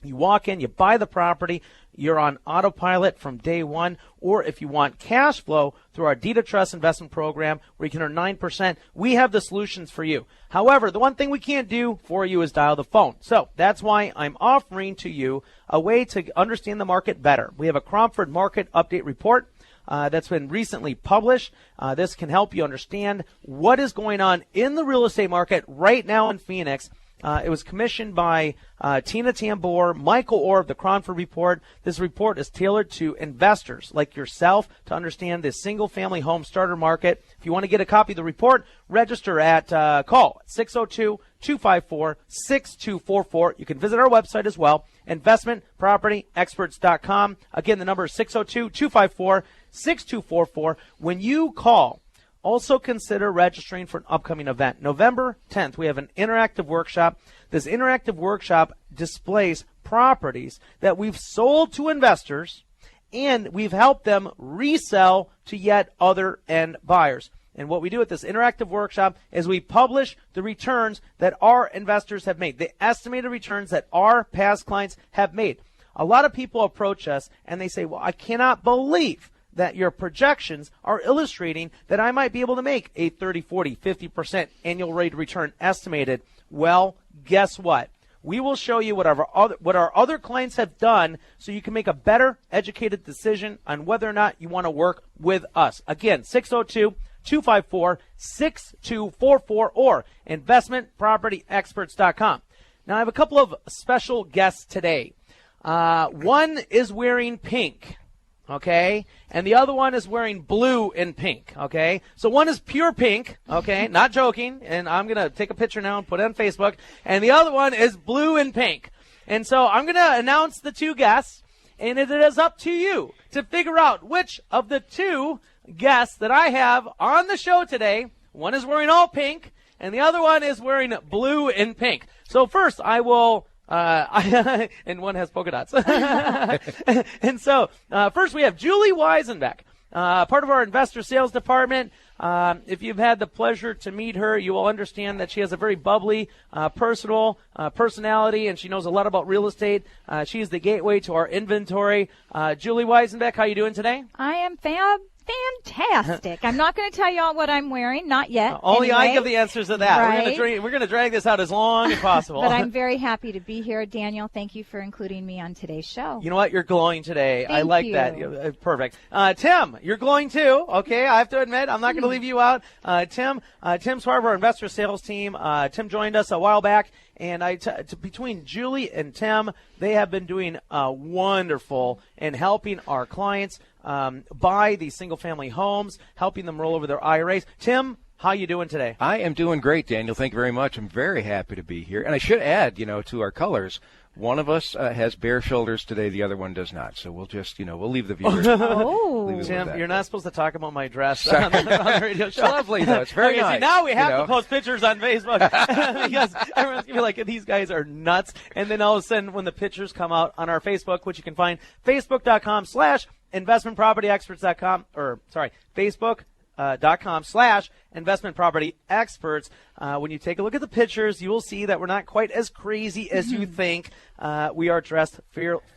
You walk in, you buy the property, you're on autopilot from day one. Or if you want cash flow through our deed of trust investment program where you can earn 9%, we have the solutions for you. However, the one thing we can't do for you is dial the phone. So that's why I'm offering to you a way to understand the market better. We have a Cromford Market Update Report that's been recently published. This can help you understand what is going on in the real estate market right now in Phoenix. It was commissioned by Tina Tambor, Michael Orr of the Cromford Report. This report is tailored to investors like yourself to understand the single-family home starter market. If you want to get a copy of the report, register at call 602-254-6244. You can visit our website as well, investmentpropertyexperts.com. Again, the number is 602-254-6244. When you call, also consider registering for an upcoming event. November 10th, we have an interactive workshop. This interactive workshop displays properties that we've sold to investors and we've helped them resell to yet other end buyers. And what we do at this interactive workshop is we publish the returns that our investors have made, the estimated returns that our past clients have made. A lot of people approach us and they say, well, I cannot believe that your projections are illustrating that I might be able to make a 30, 40, 50% annual rate of return estimated. Well, guess what? We will show you what our other clients have done so you can make a better educated decision on whether or not you want to work with us. Again, 602-254-6244 or investmentpropertyexperts.com. Now, I have a couple of special guests today. One is wearing pink, okay, and the other one is wearing blue and pink, okay. So one is pure pink, okay, not joking, and I'm going to take a picture now and put it on Facebook, and the other one is blue and pink. And so I'm going to announce the two guests, and it is up to you to figure out which of the two guests that I have on the show today, one is wearing all pink, and the other one is wearing blue and pink. So first I will... and one has polka dots. And so, first we have Julie Weisenbeck, part of our investor sales department. If you've had the pleasure to meet her, you will understand that she has a very bubbly, personality, and she knows a lot about real estate. She is the gateway to our inventory. Julie Weisenbeck, how are you doing today? I am fantastic. I'm not going to tell you all what I'm wearing, not yet. Only anyway. I give the answers to that. Right. We're going to drag this out as long as possible. But I'm very happy to be here. Daniel, thank you for including me on today's show. You know what? You're glowing today. I like you. that. Perfect. Tim, you're glowing too. Okay, I have to admit, I'm not going to leave you out. Tim's part of our investor sales team. Tim joined us a while back. And between Julie and Tim, they have been doing wonderful in helping our clients buy these single-family homes, helping them roll over their IRAs. Tim, how you doing today? I am doing great, Daniel. Thank you very much. I'm very happy to be here. And I should add, to our colors, one of us has bare shoulders today, the other one does not. So we'll just, we'll leave the viewers. Oh. Tim, you're not supposed to talk about my dress on the radio show. It's lovely, though. It's very nice. See, now we have to post pictures on Facebook because everyone's going to be like, these guys are nuts. And then all of a sudden, when the pictures come out on our Facebook, which you can find, facebook.com/investmentpropertyexperts.com, facebook.com/investmentpropertyexperts. When you take a look at the pictures, you will see that we're not quite as crazy as you think. We are dressed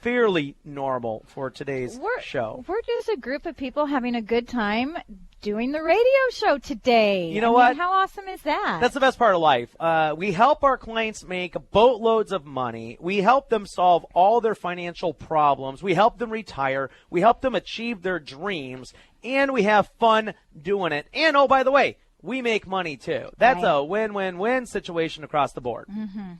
fairly normal for today's show. We're just a group of people having a good time doing the radio show today. You know what? How awesome is that? That's the best part of life. We help our clients make boatloads of money. We help them solve all their financial problems. We help them retire. We help them achieve their dreams. And we have fun doing it. And, oh, by the way, we make money, too. That's a win-win-win situation across the board. Mm-hmm.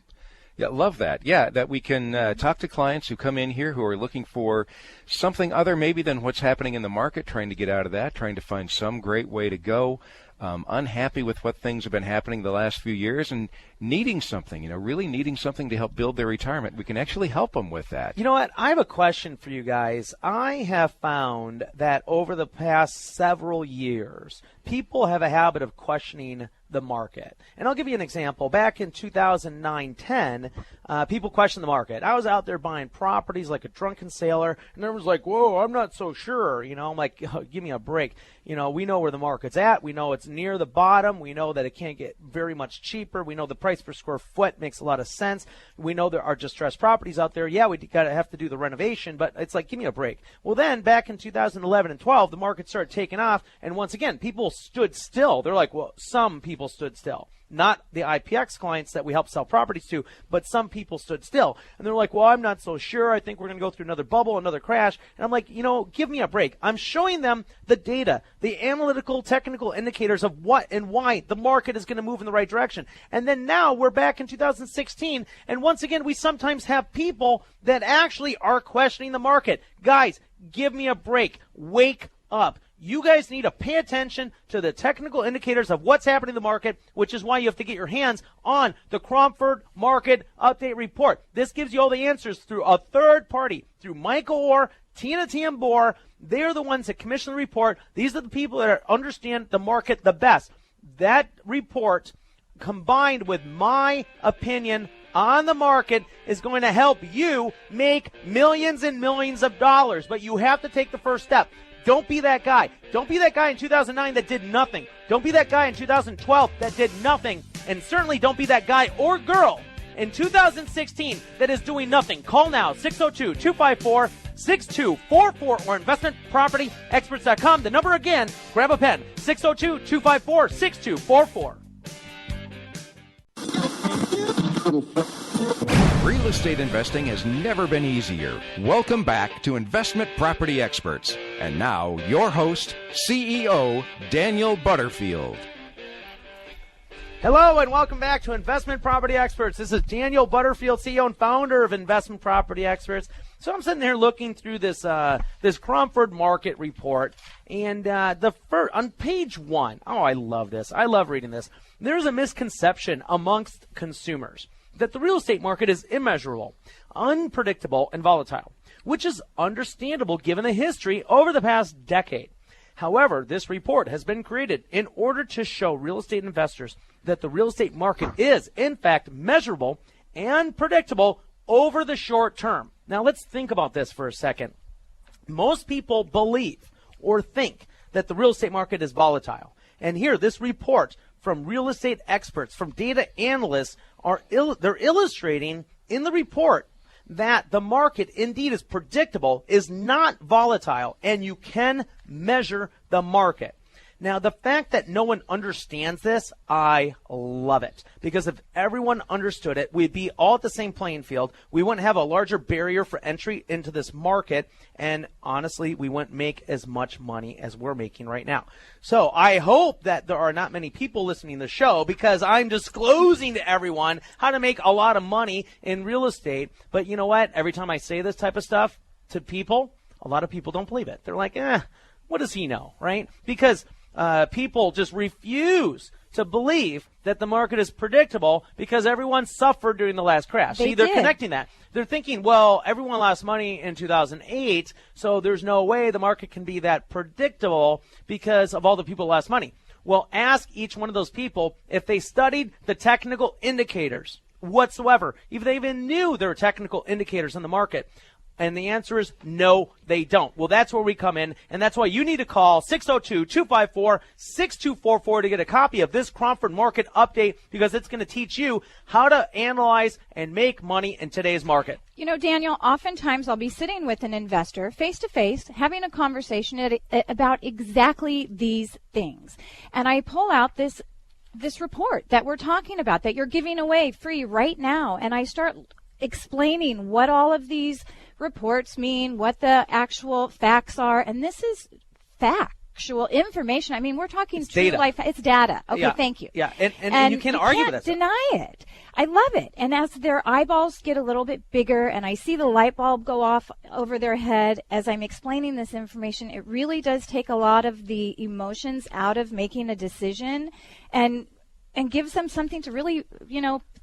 Yeah, love that. Yeah, that we can talk to clients who come in here who are looking for something other maybe than what's happening in the market, trying to get out of that, trying to find some great way to go, unhappy with what things have been happening the last few years and needing something, really needing something to help build their retirement. We can actually help them with that. You know what? I have a question for you guys. I have found that over the past several years, people have a habit of questioning the market. And I'll give you an example. Back in 2009-10, people questioned the market. I was out there buying properties like a drunken sailor, and everyone's like, whoa, I'm not so sure. I'm like, oh, give me a break. We know where the market's at. We know it's near the bottom. We know that it can't get very much cheaper. We know the price per square foot makes a lot of sense. We know there are distressed properties out there. Yeah, we have to do the renovation, but it's like, give me a break. Well, then back in 2011 and 12, the market started taking off, and once again, people stood still. They're like, well, some people stood still. Not the IPX clients that we help sell properties to, but some people stood still. And they're like, well, I'm not so sure. I think we're going to go through another bubble, another crash. And I'm like, give me a break. I'm showing them the data, the analytical, technical indicators of what and why the market is going to move in the right direction. And then now we're back in 2016. And once again, we sometimes have people that actually are questioning the market. Guys, give me a break. Wake up. You guys need to pay attention to the technical indicators of what's happening in the market, which is why you have to get your hands on the Cromford Market Update Report. This gives you all the answers through a third party, through Michael Orr, Tina Tambor. They're the ones that commission the report. These are the people that understand the market the best. That report, combined with my opinion on the market, is going to help you make millions and millions of dollars. But you have to take the first step. Don't be that guy. Don't be that guy in 2009 that did nothing. Don't be that guy in 2012 that did nothing. And certainly don't be that guy or girl in 2016 that is doing nothing. Call now, 602-254-6244 or investmentpropertyexperts.com. The number again, grab a pen, 602-254-6244. Real estate investing has never been easier. Welcome back to Investment Property Experts. And now, your host, CEO Daniel Butterfield. Hello and welcome back to Investment Property Experts. This is Daniel Butterfield, CEO and founder of Investment Property Experts. So I'm sitting there looking through this Cromford market report, and on page 1, oh, I love this. I love reading this. There's a misconception amongst consumers that the real estate market is immeasurable, unpredictable, and volatile, which is understandable given the history over the past decade. However, this report has been created in order to show real estate investors that the real estate market is, in fact, measurable and predictable over the short term. Now, let's think about this for a second. Most people believe or think that the real estate market is volatile. And here, this report from real estate experts, from data analysts, they're illustrating in the report that the market indeed is predictable, is not volatile, and you can measure the market. Now, the fact that no one understands this, I love it. Because if everyone understood it, we'd be all at the same playing field. We wouldn't have a larger barrier for entry into this market. And honestly, we wouldn't make as much money as we're making right now. So I hope that there are not many people listening to the show because I'm disclosing to everyone how to make a lot of money in real estate. But you know what? Every time I say this type of stuff to people, a lot of people don't believe it. They're like, what does he know, right? Because people just refuse to believe that the market is predictable because everyone suffered during the last crash. They're connecting that. They're thinking, well, everyone lost money in 2008, so there's no way the market can be that predictable because of all the people who lost money. Well, ask each one of those people if they studied the technical indicators whatsoever, if they even knew there were technical indicators in the market. And the answer is no, they don't. Well, that's where we come in, and that's why you need to call 602-254-6244 to get a copy of this Cromford Market Update because it's going to teach you how to analyze and make money in today's market. You know, Daniel, oftentimes I'll be sitting with an investor face-to-face having a conversation about exactly these things. And I pull out this report that we're talking about, that you're giving away free right now, and I start explaining what all of these reports mean, what the actual facts are, and this is factual information. I mean, we're talking true data. Life. It's data. Okay, yeah. Thank you. Yeah, and you can't argue with that. Deny it. I love it. And as their eyeballs get a little bit bigger and I see the light bulb go off over their head as I'm explaining this information, it really does take a lot of the emotions out of making a decision and gives them something to really,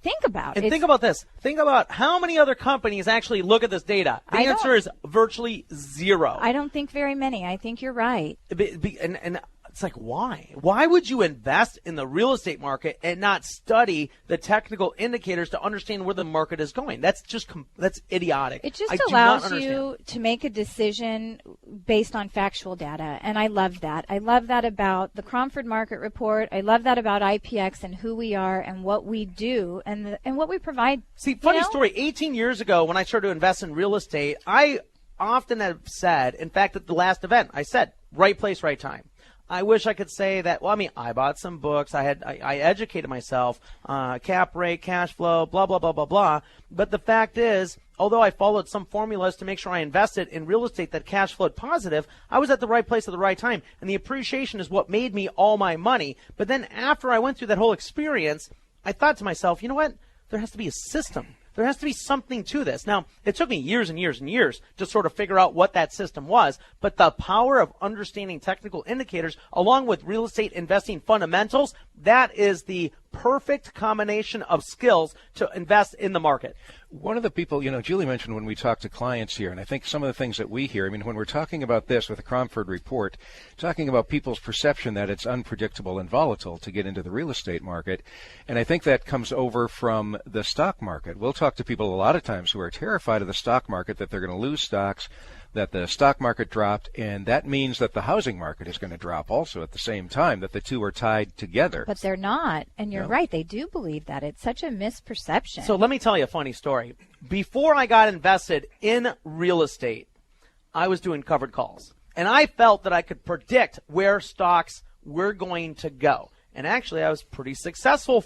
think about. And think about this. Think about how many other companies actually look at this data. The answer is virtually zero. I don't think very many. I think you're right. And it's like, why? Why would you invest in the real estate market and not study the technical indicators to understand where the market is going? That's idiotic. It just allows you to make a decision based on factual data, and I love that. I love that about the Cromford Market Report. I love that about IPX and who we are and what we do and what we provide. See, funny story. 18 years ago, when I started to invest in real estate, I often have said, in fact, at the last event, I said, right place, right time. I wish I could say that, I bought some books, I educated myself, cap rate, cash flow, blah, blah, blah, blah, blah. But the fact is, although I followed some formulas to make sure I invested in real estate that cash flowed positive, I was at the right place at the right time. And the appreciation is what made me all my money. But then after I went through that whole experience, I thought to myself, you know what? There has to be a system. There has to be something to this. Now, it took me years and years and years to sort of figure out what that system was, but the power of understanding technical indicators along with real estate investing fundamentals, that is the perfect combination of skills to invest in the market. One of the people, Julie mentioned when we talk to clients here, and I think some of the things that we hear, when we're talking about this with the Cromford Report, talking about people's perception that it's unpredictable and volatile to get into the real estate market, and I think that comes over from the stock market. We'll talk to people a lot of times who are terrified of the stock market, that they're going to lose stocks, that the stock market dropped, and that means that the housing market is going to drop also at the same time, that the two are tied together. But they're not. And you're right. They do believe that. It's such a misperception. So let me tell you a funny story. Before I got invested in real estate, I was doing covered calls. And I felt that I could predict where stocks were going to go. And actually, I was pretty successful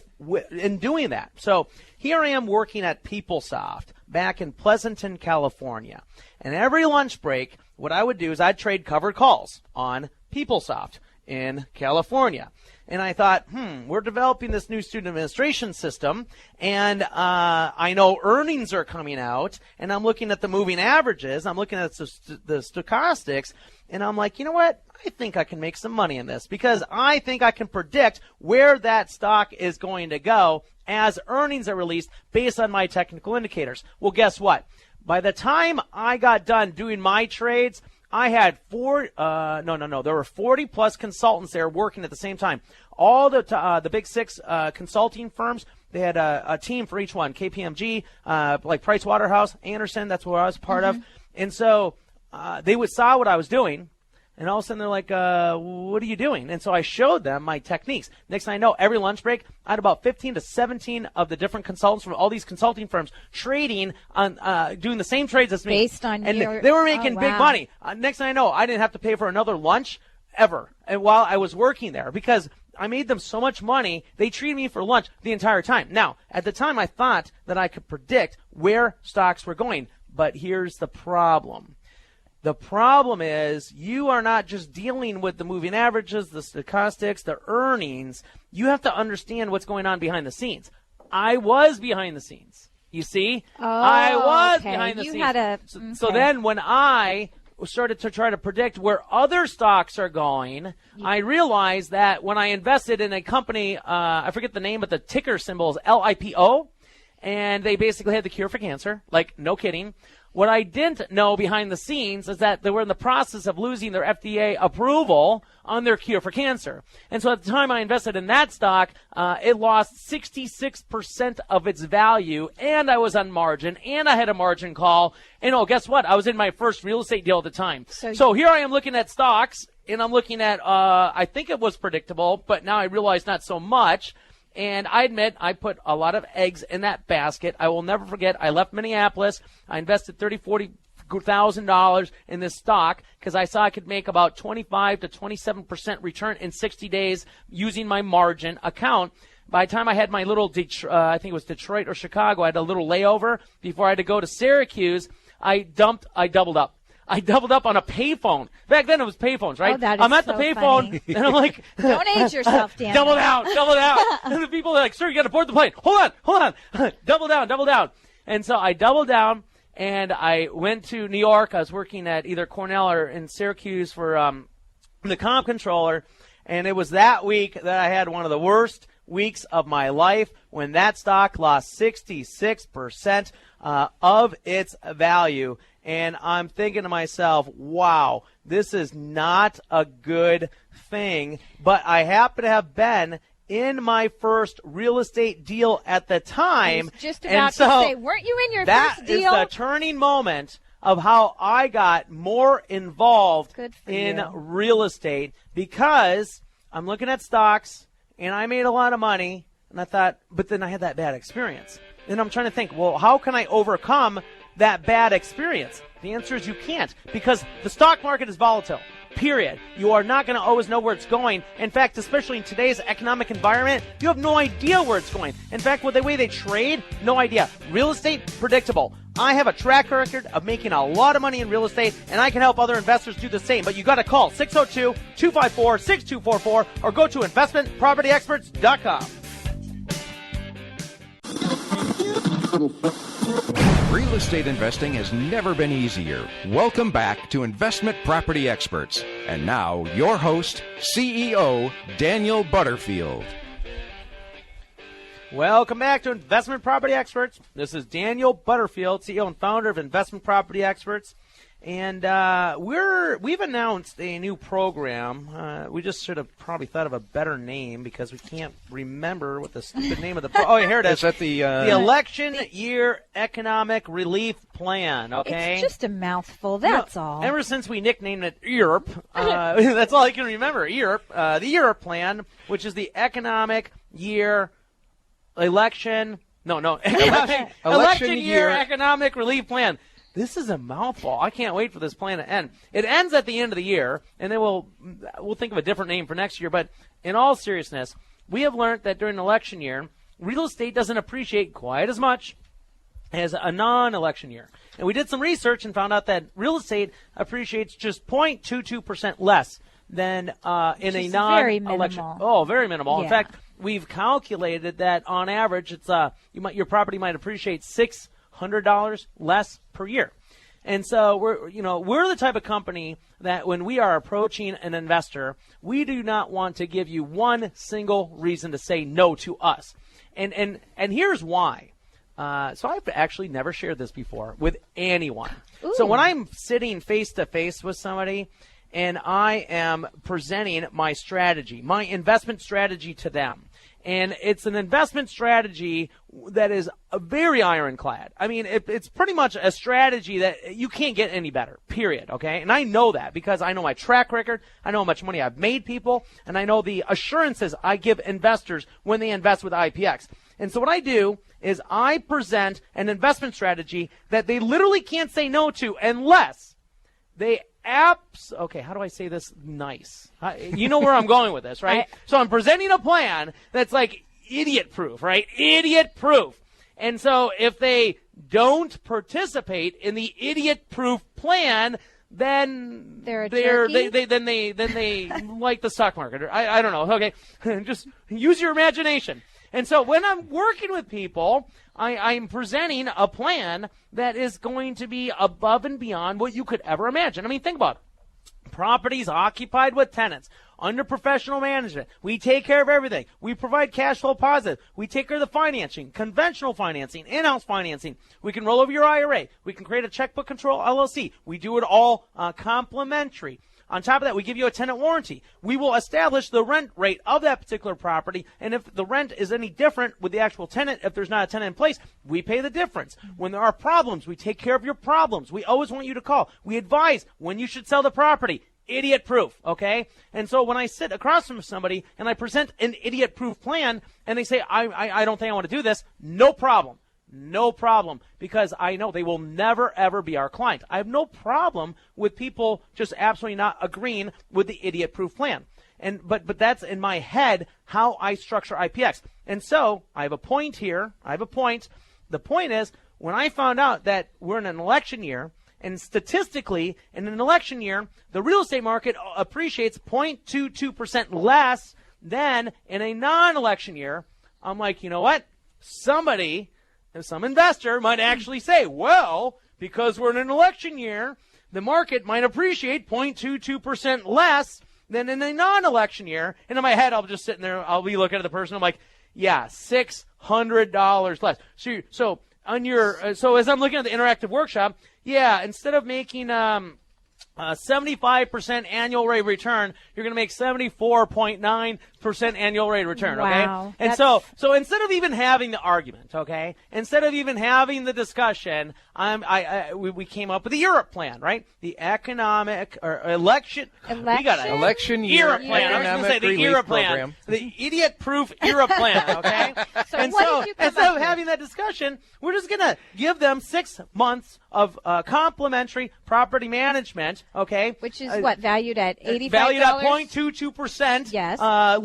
in doing that. So here I am working at PeopleSoft back in Pleasanton, California. And every lunch break, what I would do is I'd trade covered calls on PeopleSoft in California. And I thought, we're developing this new student administration system, and I know earnings are coming out, and I'm looking at the moving averages, I'm looking at the stochastics, and I'm like, you know what? I think I can make some money in this because I think I can predict where that stock is going to go as earnings are released based on my technical indicators. Well, guess what? By the time I got done doing my trades, I had there were 40 plus consultants there working at the same time. All the big six consulting firms, they had a team for each one. KPMG, like Price Waterhouse, Anderson, that's what I was part of. And so they saw what I was doing. And all of a sudden, they're like, what are you doing? And so I showed them my techniques. Next thing I know, every lunch break, I had about 15 to 17 of the different consultants from all these consulting firms trading on doing the same trades as me. Based on and your... they were making wow. big money. Next thing I know, I didn't have to pay for another lunch ever and while I was working there because I made them so much money, they treated me for lunch the entire time. Now, at the time, I thought that I could predict where stocks were going. But here's the problem. The problem is you are not just dealing with the moving averages, the stochastics, the earnings. You have to understand what's going on behind the scenes. I was behind the scenes. You see? I was behind the scenes. So then when I started to try to predict where other stocks are going, I realized that when I invested in a company, I forget the name, but the ticker symbol is LIPO, and they basically had the cure for cancer. Like, no kidding. What I didn't know behind the scenes is that they were in the process of losing their FDA approval on their cure for cancer. And so at the time I invested in that stock, it lost 66% of its value, and I was on margin, and I had a margin call. And guess what? I was in my first real estate deal at the time. So here I am looking at stocks, and I'm looking at, I think it was predictable, but now I realize not so much. And I admit I put a lot of eggs in that basket. I will never forget. I left Minneapolis. I invested $30,000-$40,000 in this stock because I saw I could make about 25 to 27% return in 60 days using my margin account. By the time I had my little, I think it was Detroit or Chicago, I had a little layover before I had to go to Syracuse. I doubled up. I doubled up on a payphone. Back then it was payphones, right? Oh, that is I'm at the so payphone, funny. and I'm like, don't age yourself, Dan. double down. And the people are like, sir, you got to board the plane. Hold on. double down. And so I doubled down, and I went to New York. I was working at either Cornell or in Syracuse for the comp controller, and it was that week that I had one of the worst weeks of my life when that stock lost 66% of its value. And I'm thinking to myself, wow, this is not a good thing. But I happen to have been in my first real estate deal at the time. I was just about to say, weren't you in your first deal? That is the turning moment of how I got more involved in real estate because I'm looking at stocks and I made a lot of money. And I thought, but then I had that bad experience. And I'm trying to think, well, how can I overcome that bad experience? The answer is you can't, because the stock market is volatile, period. You are not going to always know where it's going. In fact, especially in today's economic environment, you have no idea where it's going. In fact, with the way they trade, no idea. Real estate, predictable. I have a track record of making a lot of money in real estate, and I can help other investors do the same. But you got to call 602-254-6244 or go to investmentpropertyexperts.com. Real estate investing has never been easier. Welcome back to Investment Property Experts. And now, your host, CEO Daniel Butterfield. Welcome back to Investment Property Experts. This is Daniel Butterfield, CEO and founder of Investment Property Experts. And we've announced a new program. We just should have probably thought of a better name because we can't remember what the stupid name of the oh, here it is. Is that the Election Year Economic Relief Plan, okay? It's just a mouthful, that's all. Ever since we nicknamed it Europe, that's all I can remember, Europe, the Europe Plan, which is the Economic Year Election Year Economic Relief Plan. This is a mouthful. I can't wait for this plan to end. It ends at the end of the year, and then we'll think of a different name for next year. But in all seriousness, we have learned that during an election year, real estate doesn't appreciate quite as much as a non-election year. And we did some research and found out that real estate appreciates just 0.22% less than in a non-election. Oh, very minimal. Yeah. In fact, we've calculated that on average, it's your property might appreciate $600 less per year. And so we're the type of company that when we are approaching an investor, we do not want to give you one single reason to say no to us. And here's why. So I've actually never shared this before with anyone. Ooh. So when I'm sitting face to face with somebody and I am presenting my strategy, my investment strategy to them, and it's an investment strategy that is very ironclad. I mean, it's pretty much a strategy that you can't get any better, period, okay? And I know that because I know my track record, I know how much money I've made people, and I know the assurances I give investors when they invest with IPX. And so what I do is I present an investment strategy that they literally can't say no to unless they okay, how do I say this nice? You know where I'm going with this, right? So I'm presenting a plan that's like idiot-proof, right? Idiot-proof. And so if they don't participate in the idiot-proof plan, then they like the stock market. Or I don't know. Okay, just use your imagination. And so when I'm working with people, I'm presenting a plan that is going to be above and beyond what you could ever imagine. I mean, think about it. Properties occupied with tenants, under professional management. We take care of everything. We provide cash flow positive. We take care of the financing, conventional financing, in-house financing. We can roll over your IRA. We can create a checkbook control LLC. We do it all complimentary. On top of that, we give you a tenant warranty. We will establish the rent rate of that particular property, and if the rent is any different with the actual tenant, if there's not a tenant in place, we pay the difference. When there are problems, we take care of your problems. We always want you to call. We advise when you should sell the property. Idiot-proof, okay? And so when I sit across from somebody and I present an idiot-proof plan, and they say, I don't think I want to do this, no problem. No problem, because I know they will never, ever be our client. I have no problem with people just absolutely not agreeing with the idiot-proof plan. But that's in my head how I structure IPX. And so I have a point here. The point is, when I found out that we're in an election year, and statistically, in an election year, the real estate market appreciates 0.22% less than in a non-election year, I'm like, you know what? Some investor might actually say, well, because we're in an election year, the market might appreciate 0.22% less than in a non-election year. And in my head, I'll just sit there, I'll be looking at the person, I'm like, yeah, $600 less. So as I'm looking at the interactive workshop, yeah, instead of making 75% annual rate of return, you're going to make 74.9% annual rate of return, okay? Wow. And so instead of even having the argument, okay, instead of even having the discussion, we came up with the Europe plan, right? The economic or election. We got an election year Europe plan. I was going to say the Europe plan, the idiot-proof Europe plan, okay? Instead of having that discussion, we're just going to give them 6 months of complimentary property management, okay? Which is what, valued at $85? Valued at 0.22%. Yes.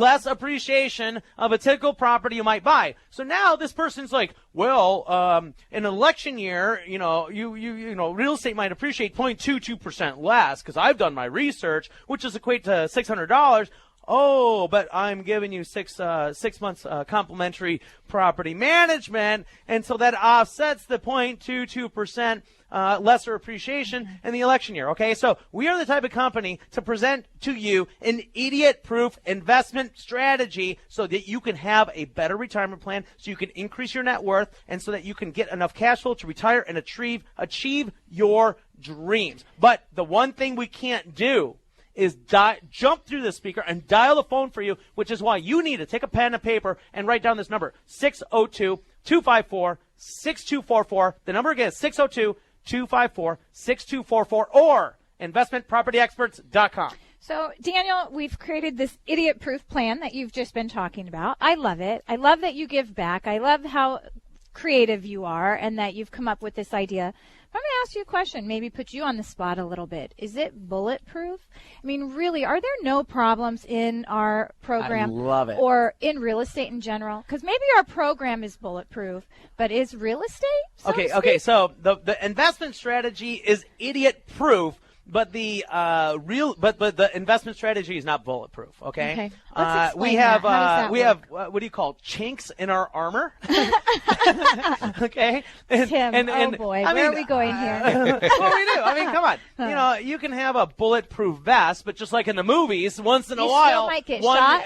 Less appreciation of a typical property you might buy. So now this person's like, well, in an election year, you know, real estate might appreciate 0.22% less because I've done my research, which is equate to $600. Oh, but I'm giving you 6 months complimentary property management, and so that offsets the 0.22% lesser appreciation in the election year, okay? So we are the type of company to present to you an idiot-proof investment strategy so that you can have a better retirement plan, so you can increase your net worth, and so that you can get enough cash flow to retire and achieve your dreams. But the one thing we can't do is jump through the speaker and dial the phone for you, which is why you need to take a pen and paper and write down this number, 602-254-6244. The number again is 602-254-6244 or investmentpropertyexperts.com. So, Daniel, we've created this idiot-proof plan that you've just been talking about. I love it. I love that you give back. I love how creative you are and that you've come up with this idea. I'm going to ask you a question, maybe put you on the spot a little bit. Is it bulletproof? I mean, really, are there no problems in our program? I love it. Or in real estate in general? Because maybe our program is bulletproof, but is real estate? Okay, so the investment strategy is idiot-proof, but the the investment strategy is not bulletproof. Okay. Let's explain we have that. what do you call chinks in our armor? Okay. Tim, oh boy, where are we going here? What do we do? I mean, come on. You know, you can have a bulletproof vest, but just like in the movies, once in a while, still might get shot?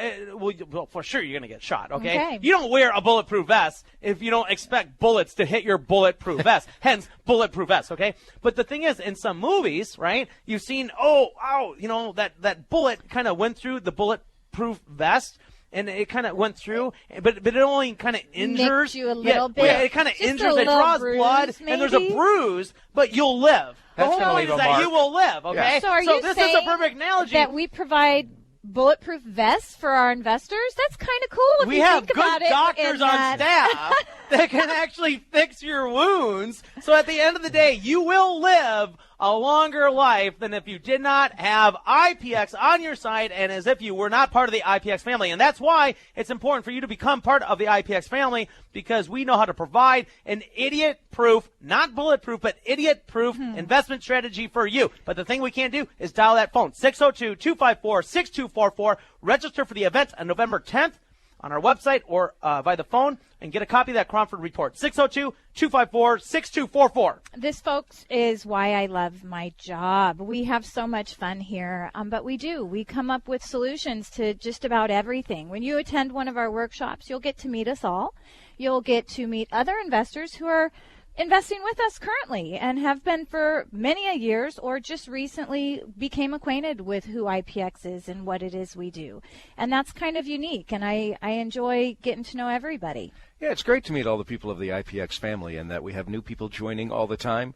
Well, for sure you're going to get shot. Okay? Okay. You don't wear a bulletproof vest if you don't expect bullets to hit your bulletproof vest. Hence, bulletproof vest. Okay. But the thing is, in some movies, right? You've seen, that bullet kind of went through the bulletproof vest, and it kind of went through, but it only kind of injures you a little bit. Yeah, it kind of Just injures. a It little draws bruise, blood, maybe? and there's a bruise, but you'll live. That's The whole gonna point leave is a that mark. you will live. Okay. So are you this saying is a perfect analogy. that we provide bulletproof vests for our investors? That's kind of cool if we you have think about good it. doctors in on that. staff that can actually fix your wounds. So at the end of the day, you will live a longer life than if you did not have IPX on your side and as if you were not part of the IPX family. And that's why it's important for you to become part of the IPX family, because we know how to provide an idiot-proof, not bulletproof, but idiot-proof investment strategy for you. But the thing we can't do is dial that phone, 602-254-6244. Register for the event on November 10th on our website or by the phone and get a copy of that Cromford report, 602-254-6244. This, folks, is why I love my job. We have so much fun here, but we do. We come up with solutions to just about everything. When you attend one of our workshops, you'll get to meet us all. You'll get to meet other investors who are investing with us currently and have been for many a years, or just recently became acquainted with who IPX is and what it is we do. And that's kind of unique, and I enjoy getting to know everybody. Yeah, it's great to meet all the people of the IPX family, and that we have new people joining all the time,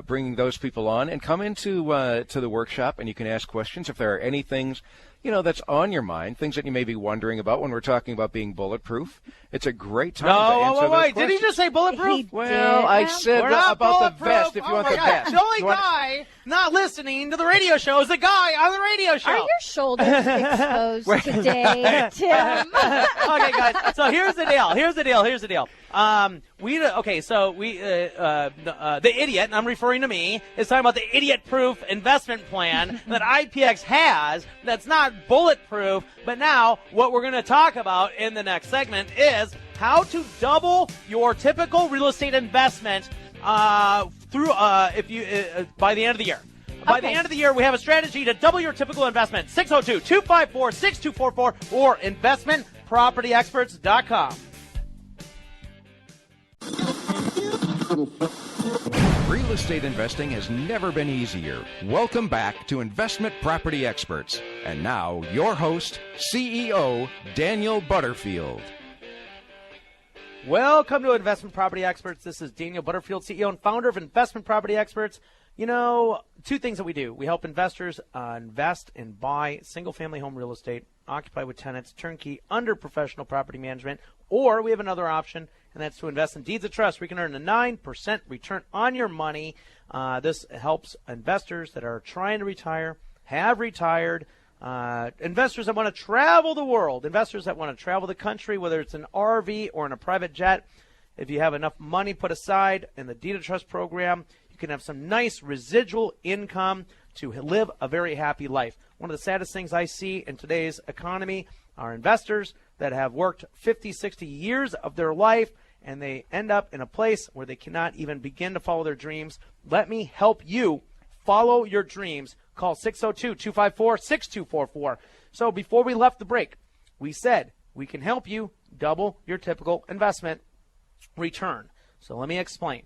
bringing those people on. And come into to the workshop, and you can ask questions if there are any things, that's on your mind, things that you may be wondering about when we're talking about being bulletproof. It's a great time to answer those wait. questions. Did he just say bulletproof? He Well, did. I said We're not about the bulletproof. vest, if you want my the God. vest. The only You want- guy not listening to the radio show is the guy on the radio show. Are your shoulders exposed today, Tim? Okay, guys. So here's the deal. The idiot, and I'm referring to me, is talking about the idiot-proof investment plan that IPX has that's not bulletproof. But now what we're going to talk about in the next segment is how to double your typical real estate investment by the end of the year. By the end of the year, we have a strategy to double your typical investment. 602-254-6244 or investmentpropertyexperts.com. Real estate investing has never been easier. Welcome back to Investment Property Experts. And now, your host, CEO Daniel Butterfield. Welcome to Investment Property Experts. This is Daniel Butterfield, CEO and founder of Investment Property Experts. Two things that we do. We help investors invest and buy single-family home real estate, occupy with tenants, turnkey, under professional property management, or we have another option, and that's to invest in deeds of trust. We can earn a 9% return on your money. This helps investors that are trying to retire, have retired, investors that want to travel the world, investors that want to travel the country, whether it's an RV or in a private jet. If you have enough money put aside in the deed of trust program, you can have some nice residual income to live a very happy life. One of the saddest things I see in today's economy are investors that have worked 50, 60 years of their life, and they end up in a place where they cannot even begin to follow their dreams. Let me help you follow your dreams. Call 602-254-6244. So before we left the break, we said we can help you double your typical investment return. So let me explain.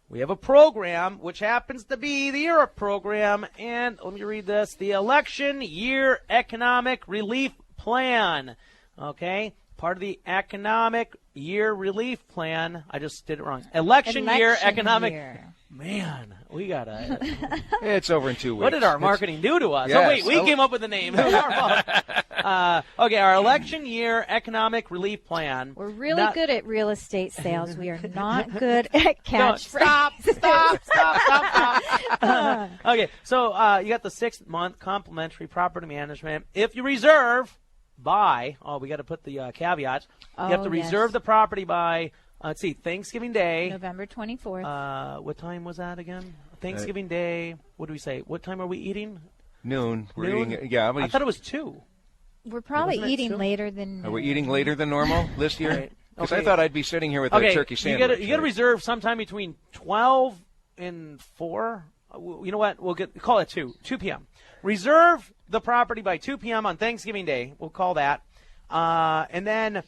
We have a program, which happens to be the Europe program, and let me read this, the Election Year Economic Relief Plan. Okay, part of the Economic Year Relief Plan. I just did it wrong. Election Year Economic. Man, we got to. It's over in 2 weeks. What did our marketing do to us? Yes. Oh, wait, we came up with the name. It was our fault. Okay, our Election Year Economic Relief Plan. We're really good at real estate sales. We are not good at catchphrases. Stop. Okay, so you got the 6-month complimentary property management. If you reserve by, we got to put the caveats. You have to reserve the property by, let's see, Thanksgiving Day. November 24th. What time was that again? Thanksgiving Day. What do we say? What time are we eating? Noon. We're Noon? eating. Yeah, I thought it was 2. We're probably Wasn't it eating two? later than. Are we eating later than normal this year? Right. Because Okay. I thought I'd be sitting here with a turkey sandwich. You got to reserve sometime between 12 and 4. You know what? We'll call it 2 p.m. Reserve the property by 2 p.m. on Thanksgiving Day. We'll call that. And then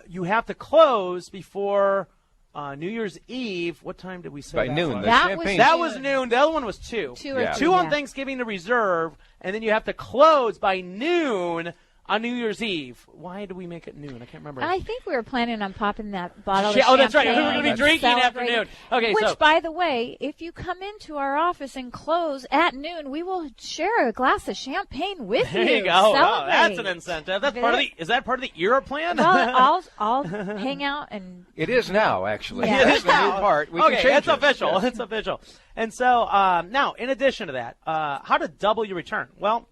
you have to close before New Year's Eve. What time did we say? By that noon. was? The That champagne. That was noon. The other one was 2. 2 or Yeah. 2 on Thanksgiving to reserve, and then you have to close by noon on New Year's Eve. Why do we make it noon? I can't remember. I think we were planning on popping that bottle of Oh, that's right. We champagne were going to be and drinking celebrating. afternoon. Okay, Which, so by the way, if you come into our office and close at noon, we will share a glass of champagne with you. there you go. Wow, Celebrate. that's an incentive. That's part of the. Is that part of the ERA plan? Well, I'll hang out and. It is now, actually. Yeah. That's the new part. We can Okay, change it's it. official. Yeah. It's official. And so now, in addition to that, how to double your return? Well,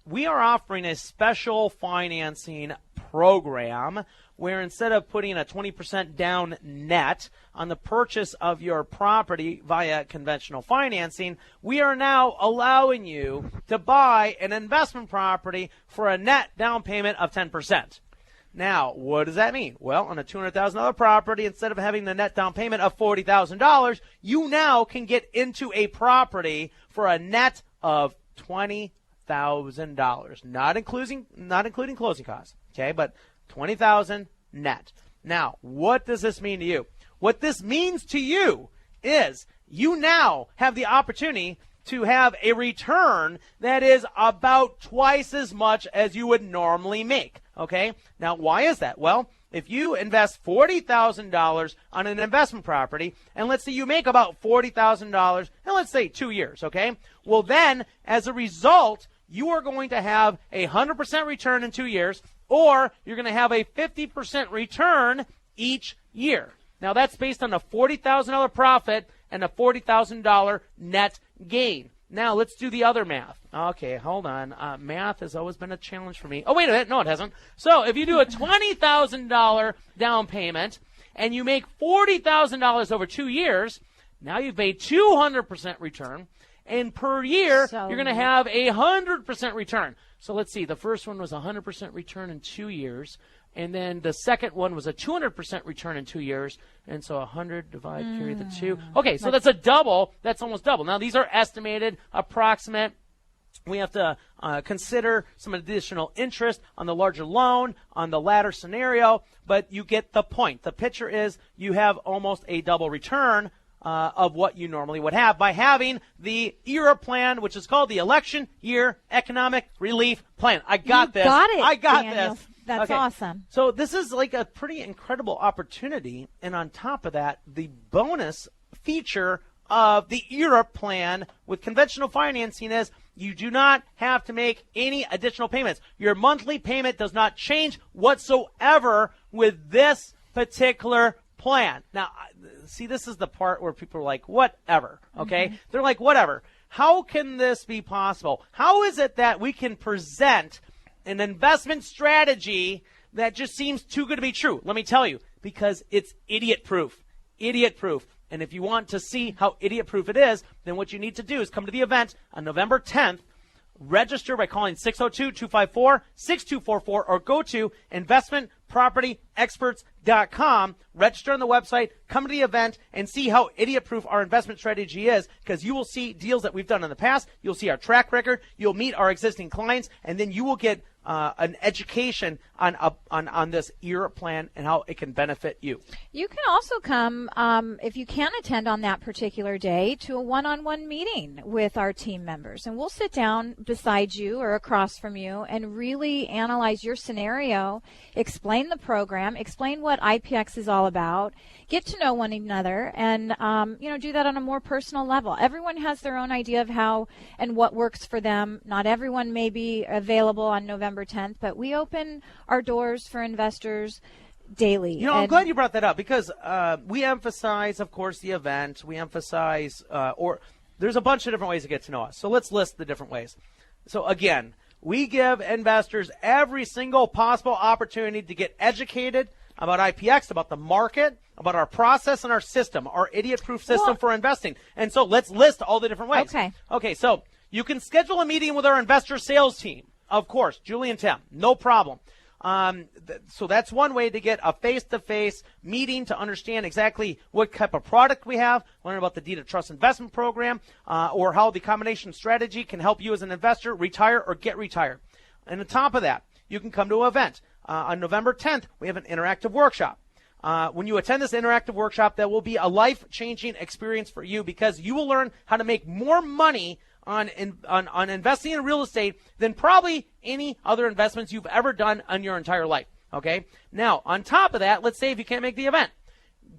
we are offering a special financing program where instead of putting a 20% down net on the purchase of your property via conventional financing, we are now allowing you to buy an investment property for a net down payment of 10%. Now, what does that mean? Well, on a $200,000 property, instead of having the net down payment of $40,000, you now can get into a property for a net of $20,000, not including closing costs. Okay, but $20,000 net. Now, what does this mean to you? What this means to you is you now have the opportunity to have a return that is about twice as much as you would normally make. Okay? Now, why is that? Well, if you invest $40,000 on an investment property, and let's say you make about $40,000 in, let's say, 2 years, okay? Well, then, as a result, you are going to have a 100% return in 2 years, or you're going to have a 50% return each year. Now, that's based on a $40,000 profit and a $40,000 net gain. Now, let's do the other math. Okay, hold on. Math has always been a challenge for me. Oh, wait a minute. No, it hasn't. So if you do a $20,000 down payment and you make $40,000 over 2 years, now you've made 200% return. And per year, you're going to have a 100% return. So let's see. The first one was a 100% return in 2 years. And then the second one was a 200% return in 2 years. And so 100 carry the 2. Okay, so that's a double. That's almost double. Now, these are estimated, approximate. We have to consider some additional interest on the larger loan, on the latter scenario. But you get the point. The picture is you have almost a double return of what you normally would have by having the ERA plan, which is called the Election Year Economic Relief Plan. I got this. Got it, I got Daniel. this. That's awesome. So this is like a pretty incredible opportunity. And on top of that, the bonus feature of the ERA plan with conventional financing is you do not have to make any additional payments. Your monthly payment does not change whatsoever with this particular plan. Now, see, this is the part where people are like, whatever, okay? Mm-hmm. They're like, whatever. How can this be possible? How is it that we can present an investment strategy that just seems too good to be true? Let me tell you, because it's idiot-proof. Idiot-proof. And if you want to see how idiot-proof it is, then what you need to do is come to the event on November 10th. Register by calling 602-254-6244 or go to investmentpropertyexperts.com. Register on the website, come to the event, and see how idiot-proof our investment strategy is, because you will see deals that we've done in the past. You'll see our track record. You'll meet our existing clients, and then you will get an education on this EAR plan and how it can benefit you. You can also come, if you can attend on that particular day, to a one-on-one meeting with our team members. And we'll sit down beside you or across from you and really analyze your scenario, explain the program, explain what IPX is all about, get to know one another, and do that on a more personal level. Everyone has their own idea of how and what works for them. Not everyone may be available on November 10th, but we open our doors for investors daily. I'm glad you brought that up, because we emphasize, of course, the event. We emphasize, there's a bunch of different ways to get to know us. So let's list the different ways. So again, we give investors every single possible opportunity to get educated about IPX, about the market, about our process and our system, our idiot-proof system for investing. And so let's list all the different ways. Okay, so you can schedule a meeting with our investor sales team. Of course, Julie and Tim, no problem. So that's one way to get a face-to-face meeting to understand exactly what type of product we have, learn about the Deed of Trust investment program, or how the combination strategy can help you as an investor retire or get retired. And on top of that, you can come to an event. On November 10th, we have an interactive workshop. When you attend this interactive workshop, that will be a life-changing experience for you, because you will learn how to make more money on investing in real estate than probably any other investments you've ever done in your entire life. Okay? Now, on top of that, let's say if you can't make the event,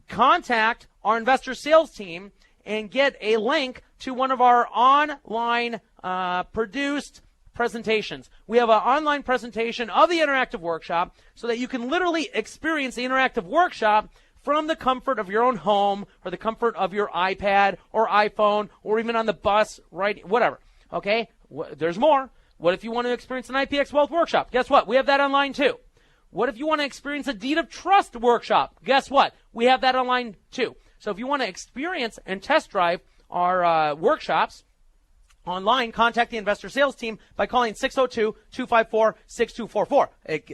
contact our investor sales team and get a link to one of our online produced presentations. We have an online presentation of the interactive workshop so that you can literally experience the interactive workshop from the comfort of your own home or the comfort of your iPad or iPhone or even on the bus, right? Whatever. Okay? There's more. What if you want to experience an IPX Wealth Workshop? Guess what? We have that online too. What if you want to experience a Deed of Trust workshop? Guess what? We have that online too. So if you want to experience and test drive our workshops online, contact the investor sales team by calling 602-254-6244.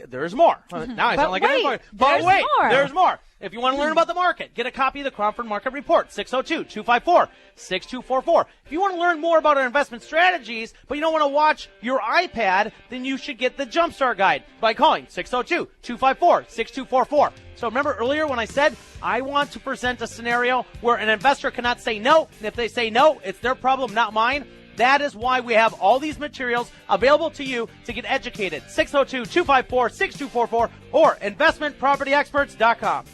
There's more. Now I sound like an employer. But wait, there's more. If you want to learn about the market, get a copy of the Crawford Market Report, 602-254-6244. If you want to learn more about our investment strategies, but you don't want to watch your iPad, then you should get the Jumpstart Guide by calling 602-254-6244. So remember earlier when I said I want to present a scenario where an investor cannot say no, and if they say no, it's their problem, not mine. That is why we have all these materials available to you to get educated. 602-254-6244 or investmentpropertyexperts.com.